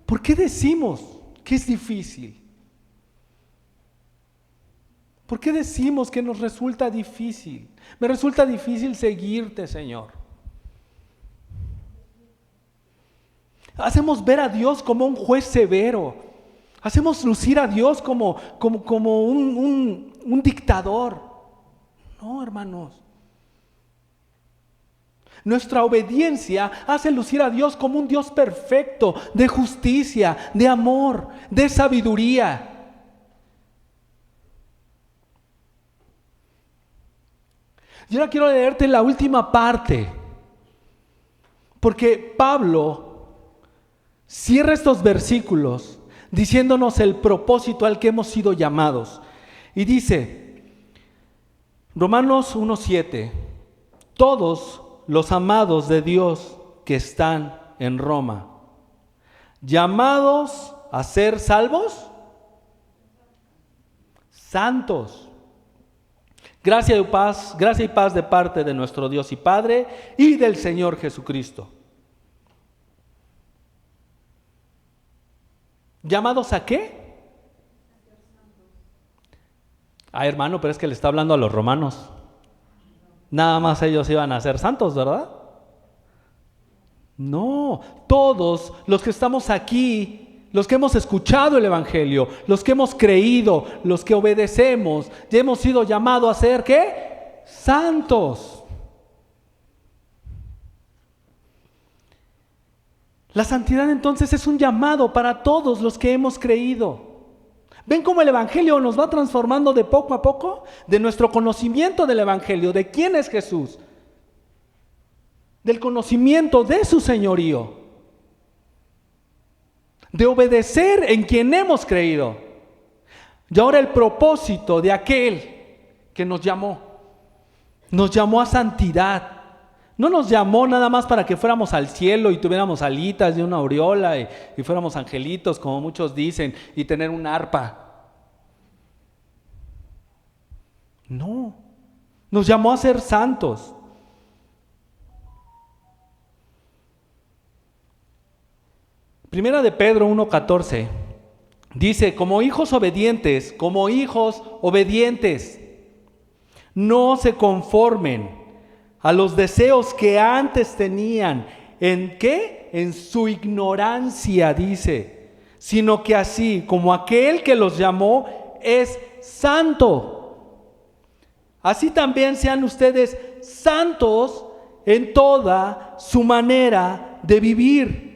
¿por qué decimos que es difícil? ¿Por qué decimos que nos resulta difícil? Me resulta difícil seguirte, Señor. Hacemos ver a Dios como un juez severo. Hacemos lucir a Dios como un dictador. No, hermanos. Nuestra obediencia hace lucir a Dios como un Dios perfecto, de justicia, de amor, de sabiduría. Y ahora quiero leerte la última parte, porque Pablo cierra estos versículos diciéndonos el propósito al que hemos sido llamados. Y dice, Romanos 1:7, todos los amados de Dios que están en Roma, llamados a ser salvos, santos. Gracia y paz de parte de nuestro Dios y Padre y del Señor Jesucristo. ¿Llamados a qué? Hermano, pero es que le está hablando a los romanos. Nada más ellos iban a ser santos, ¿verdad? No, todos los que estamos aquí, los que hemos escuchado el Evangelio, los que hemos creído, los que obedecemos, ya hemos sido llamados a ser, ¿qué? Santos. La santidad entonces es un llamado para todos los que hemos creído. ¿Ven cómo el Evangelio nos va transformando de poco a poco? De nuestro conocimiento del Evangelio, de quién es Jesús, del conocimiento de su señorío, de obedecer en quien hemos creído. Y ahora el propósito de aquel que nos llamó a santidad. No nos llamó nada más para que fuéramos al cielo y tuviéramos alitas y una aureola y fuéramos angelitos, como muchos dicen, y tener un arpa. No, nos llamó a ser santos. Primera de Pedro 1:14 dice, como hijos obedientes, no se conformen a los deseos que antes tenían. ¿En qué? En su ignorancia, dice. Sino que así como aquel que los llamó es santo, así también sean ustedes santos en toda su manera de vivir.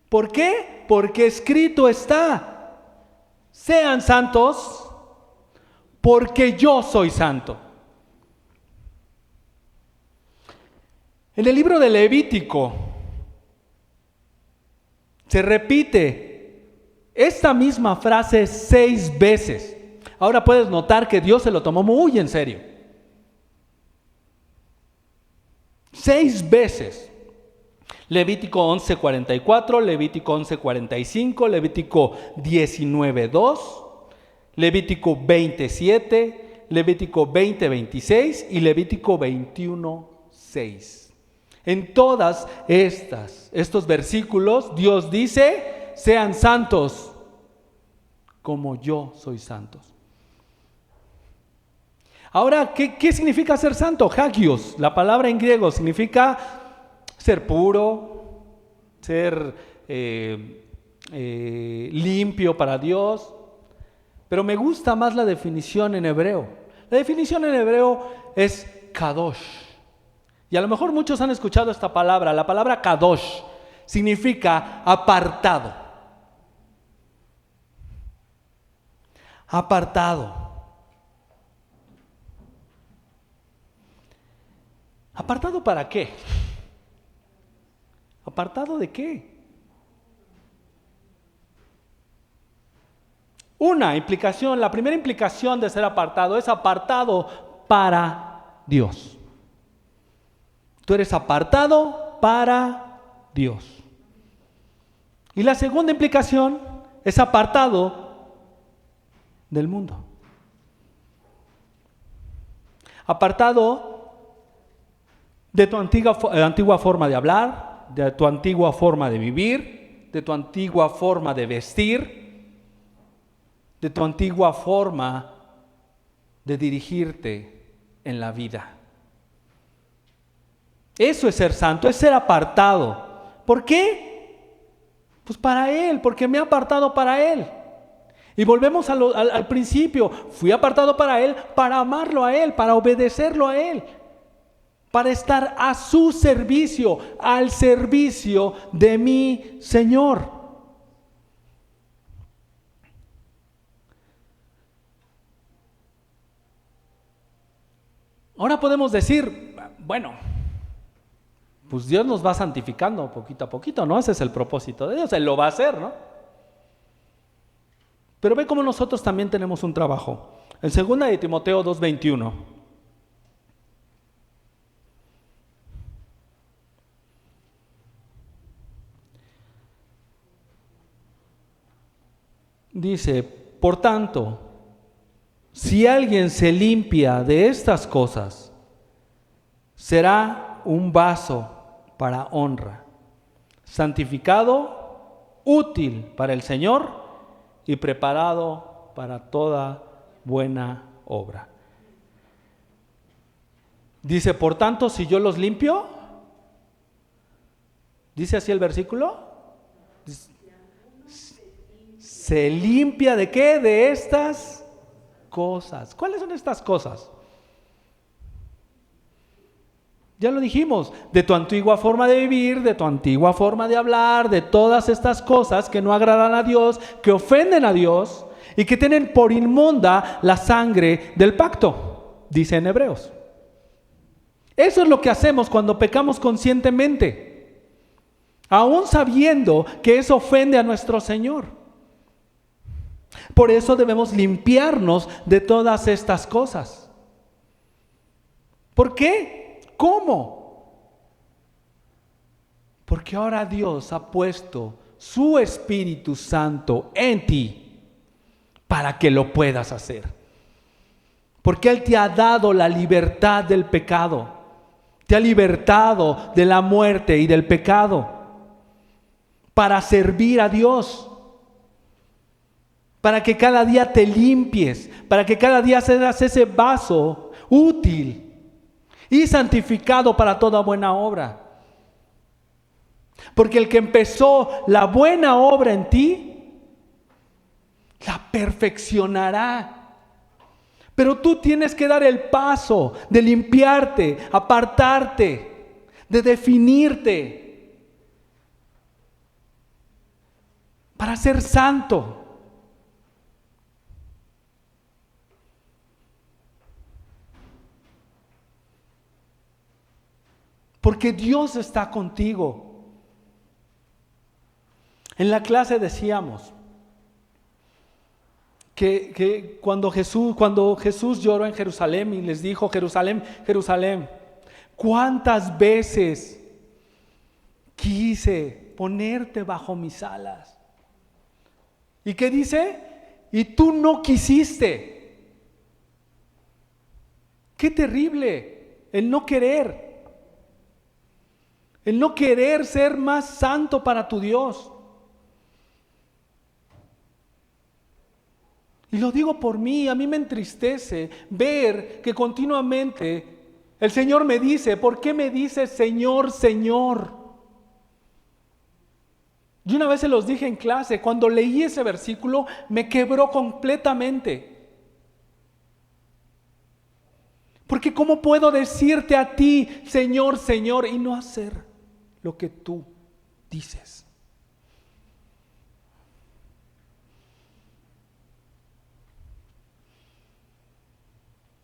¿Por qué? Porque escrito está, sean santos porque yo soy santo. En el libro de Levítico se repite esta misma frase 6 veces. Ahora puedes notar que Dios se lo tomó muy en serio. 6 veces. Levítico 11:44, Levítico 11:45, Levítico 19:2, Levítico 20:7, Levítico 20:26 y Levítico 21:6. En todas estos versículos, Dios dice, sean santos como yo soy santo. Ahora, ¿qué significa ser santo? Hagios, la palabra en griego significa ser puro, ser limpio para Dios. Pero me gusta más la definición en hebreo. La definición en hebreo es kadosh. Y a lo mejor muchos han escuchado esta palabra. La palabra kadosh significa apartado. Apartado. ¿Apartado para qué? ¿Apartado de qué? Una implicación, la primera implicación de ser apartado es apartado para Dios. Tú eres apartado para Dios. Y la segunda implicación es apartado del mundo. Apartado de tu antigua forma de hablar, de tu antigua forma de vivir, de tu antigua forma de vestir, de tu antigua forma de dirigirte en la vida. Eso es ser santo, es ser apartado. ¿Por qué? Pues para Él, porque me ha apartado para Él. Y volvemos al principio, fui apartado para Él, para amarlo a Él, para obedecerlo a Él, para estar a su servicio, al servicio de mi Señor. Ahora podemos decir, bueno, pues Dios nos va santificando poquito a poquito, ¿no? Ese es el propósito de Dios, Él lo va a hacer, ¿no? Pero ve cómo nosotros también tenemos un trabajo. En 2 de Timoteo 2:21. Dice, por tanto, si alguien se limpia de estas cosas, será un vaso para honra, santificado, útil para el Señor y preparado para toda buena obra. Dice, por tanto, si yo los limpio, dice así el versículo, se limpia ¿de qué? De estas cosas. ¿Cuáles son estas cosas? Ya lo dijimos, de tu antigua forma de vivir, de tu antigua forma de hablar, de todas estas cosas que no agradan a Dios, que ofenden a Dios y que tienen por inmunda la sangre del pacto, dice en Hebreos. Eso es lo que hacemos cuando pecamos conscientemente, aún sabiendo que eso ofende a nuestro Señor. Por eso debemos limpiarnos de todas estas cosas. ¿Por qué? ¿Cómo? Porque ahora Dios ha puesto su Espíritu Santo en ti para que lo puedas hacer. Porque Él te ha dado la libertad del pecado, te ha libertado de la muerte y del pecado para servir a Dios, para que cada día te limpies, para que cada día seas ese vaso útil y santificado para toda buena obra. Porque el que empezó la buena obra en ti, la perfeccionará. Pero tú tienes que dar el paso de limpiarte, apartarte, de definirte, para ser santo. Porque Dios está contigo. En la clase decíamos que cuando Jesús lloró en Jerusalén y les dijo, Jerusalén, Jerusalén, ¿cuántas veces quise ponerte bajo mis alas? ¿Y qué dice? Y tú no quisiste. Qué terrible el no querer. El no querer ser más santo para tu Dios. Y lo digo por mí, a mí me entristece ver que continuamente el Señor me dice, ¿por qué me dices Señor, Señor? Y una vez se los dije en clase, cuando leí ese versículo me quebró completamente. Porque ¿cómo puedo decirte a ti, Señor, Señor, y no hacer lo que tú dices?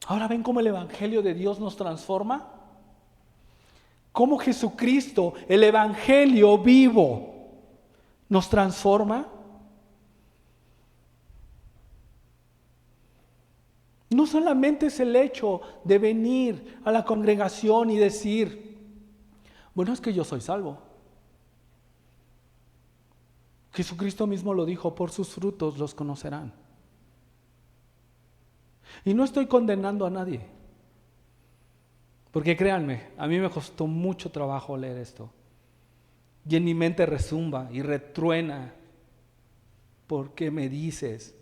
Ahora ven cómo el Evangelio de Dios nos transforma. cómo Jesucristo, el Evangelio vivo, nos transforma. No solamente es el hecho de venir a la congregación y decir, bueno, es que yo soy salvo. Jesucristo mismo lo dijo, por sus frutos los conocerán. Y no estoy condenando a nadie, porque créanme, a mí me costó mucho trabajo leer esto. Y en mi mente rezumba y retruena, ¿por qué me dices,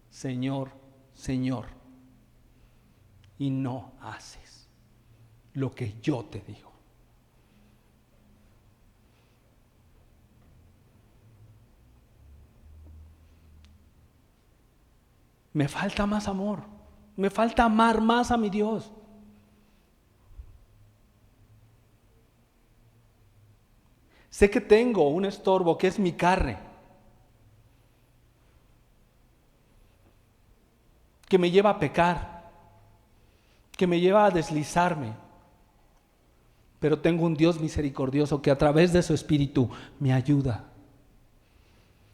Señor, Señor? Y no haces lo que yo te digo. Me falta más amor, me falta amar más a mi Dios. Sé que tengo un estorbo que es mi carne, que me lleva a pecar, que me lleva a deslizarme, pero tengo un Dios misericordioso que a través de su Espíritu me ayuda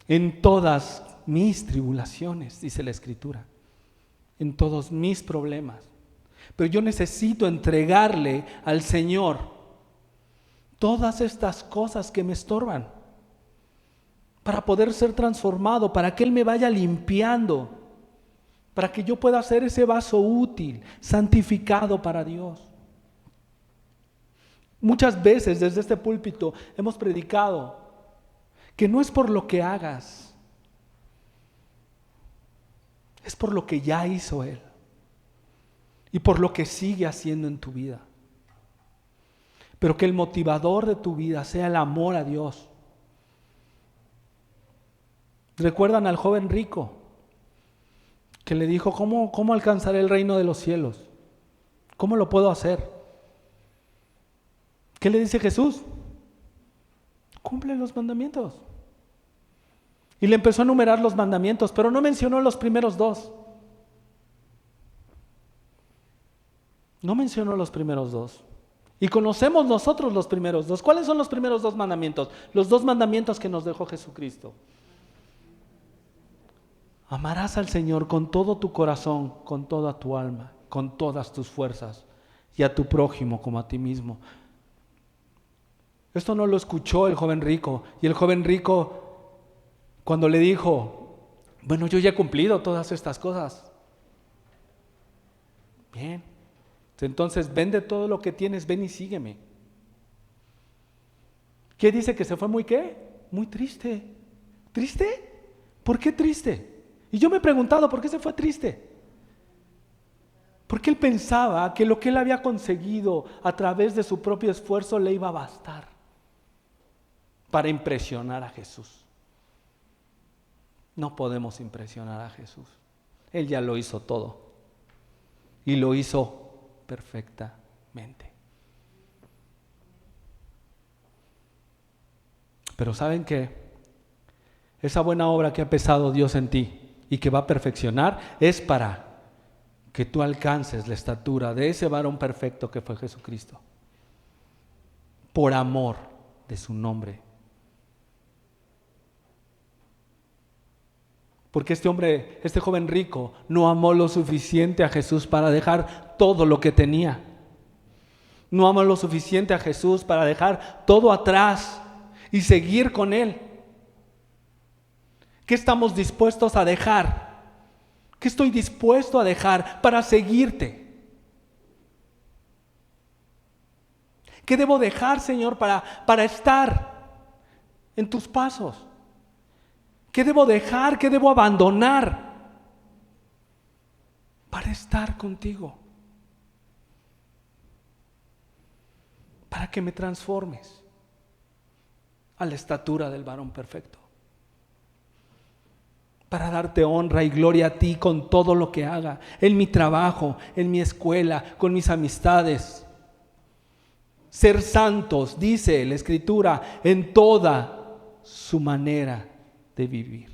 en todas mis tribulaciones, dice la Escritura, en todos mis problemas. Pero yo necesito entregarle al Señor todas estas cosas que me estorban para poder ser transformado, para que Él me vaya limpiando, para que yo pueda ser ese vaso útil, santificado para Dios. Muchas veces desde este púlpito hemos predicado que no es por lo que hagas, es por lo que ya hizo Él y por lo que sigue haciendo en tu vida. Pero que el motivador de tu vida sea el amor a Dios. ¿Recuerdan al joven rico que le dijo, ¿cómo alcanzaré el reino de los cielos? ¿Cómo lo puedo hacer? ¿Qué le dice Jesús? Cumple los mandamientos. Y le empezó a enumerar los mandamientos, pero no mencionó los primeros dos. No mencionó los primeros dos. Y conocemos nosotros los primeros dos. ¿Cuáles son los primeros dos mandamientos? Los dos mandamientos que nos dejó Jesucristo. Amarás al Señor con todo tu corazón, con toda tu alma, con todas tus fuerzas, y a tu prójimo como a ti mismo. Esto no lo escuchó el joven rico. Y el joven rico, cuando le dijo, bueno, yo ya he cumplido todas estas cosas. Bien, entonces vende todo lo que tienes, ven y sígueme. ¿Qué dice? Que se fue muy ¿qué? Muy triste. ¿Triste? ¿Por qué triste? Y yo me he preguntado, ¿por qué se fue triste? Porque él pensaba que lo que él había conseguido a través de su propio esfuerzo le iba a bastar para impresionar a Jesús. No podemos impresionar a Jesús. Él ya lo hizo todo y lo hizo perfectamente. Pero ¿saben qué? Esa buena obra que ha empezado Dios en ti y que va a perfeccionar es para que tú alcances la estatura de ese varón perfecto que fue Jesucristo, por amor de su nombre. Porque este joven rico no amó lo suficiente a Jesús para dejar todo lo que tenía. No amó lo suficiente a Jesús para dejar todo atrás y seguir con Él. ¿Qué estamos dispuestos a dejar? ¿Qué estoy dispuesto a dejar para seguirte? ¿Qué debo dejar, Señor, para estar en tus pasos? ¿Qué debo dejar? ¿Qué debo abandonar para estar contigo? Para que me transformes a la estatura del varón perfecto. Para darte honra y gloria a ti con todo lo que haga, en mi trabajo, en mi escuela, con mis amistades. Ser santos, dice la Escritura, en toda su manera de vivir.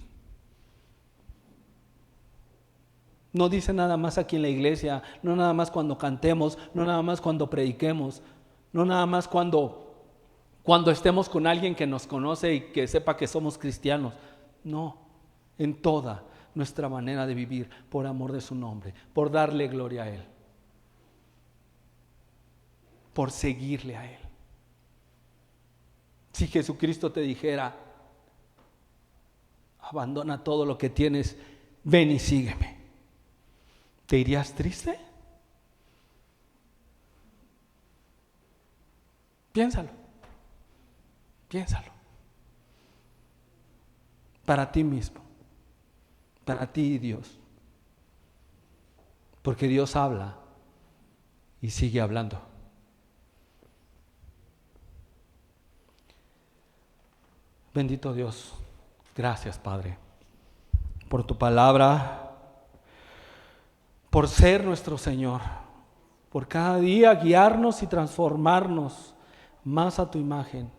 No dice nada más aquí en la iglesia, no nada más cuando cantemos, no nada más cuando prediquemos. No nada más cuando estemos con alguien que nos conoce y que sepa que somos cristianos. No, en toda nuestra manera de vivir, por amor de su nombre, por darle gloria a Él, por seguirle a Él. Si Jesucristo te dijera, abandona todo lo que tienes, ven y sígueme, ¿te irías triste? Piénsalo. Para ti mismo, para ti y Dios. Porque Dios habla y sigue hablando. Bendito Dios, gracias Padre, por tu palabra, por ser nuestro Señor, por cada día guiarnos y transformarnos más a tu imagen,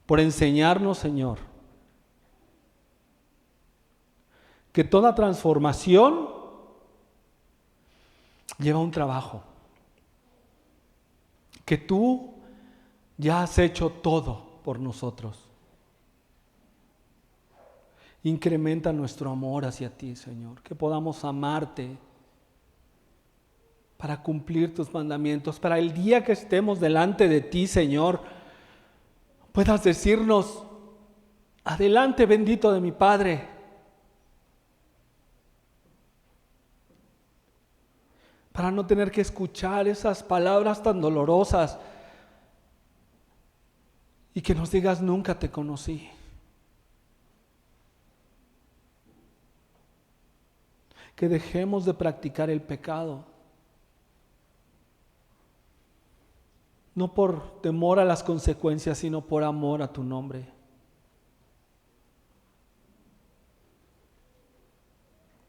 por enseñarnos, Señor, que toda transformación lleva un trabajo, que tú ya has hecho todo por nosotros. Incrementa nuestro amor hacia ti, Señor, que podamos amarte para cumplir tus mandamientos, para el día que estemos delante de ti, Señor, puedas decirnos, adelante, bendito de mi Padre. Para no tener que escuchar esas palabras tan dolorosas y que nos digas, nunca te conocí. Que dejemos de practicar el pecado, no por temor a las consecuencias, sino por amor a tu nombre.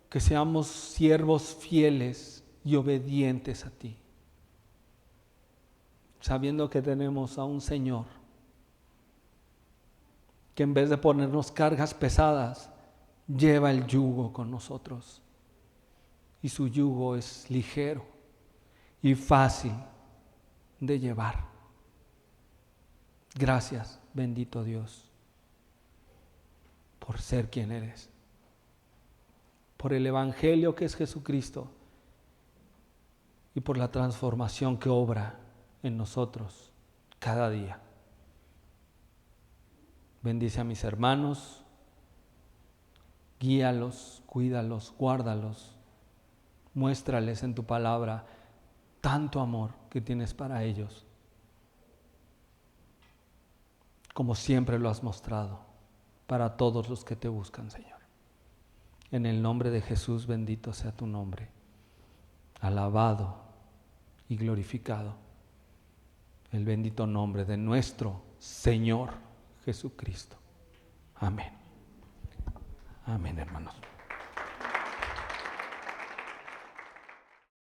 Que seamos siervos fieles y obedientes a ti, sabiendo que tenemos a un Señor que en vez de ponernos cargas pesadas, lleva el yugo con nosotros. Y su yugo es ligero y fácil de llevar. Gracias, bendito Dios, por ser quien eres, por el Evangelio que es Jesucristo y por la transformación que obra en nosotros cada día. Bendice a mis hermanos, guíalos, cuídalos, guárdalos. Muéstrales en tu palabra tanto amor que tienes para ellos, como siempre lo has mostrado para todos los que te buscan, Señor. En el nombre de Jesús, bendito sea tu nombre, alabado y glorificado el bendito nombre de nuestro Señor Jesucristo. Amén. Amén, hermanos.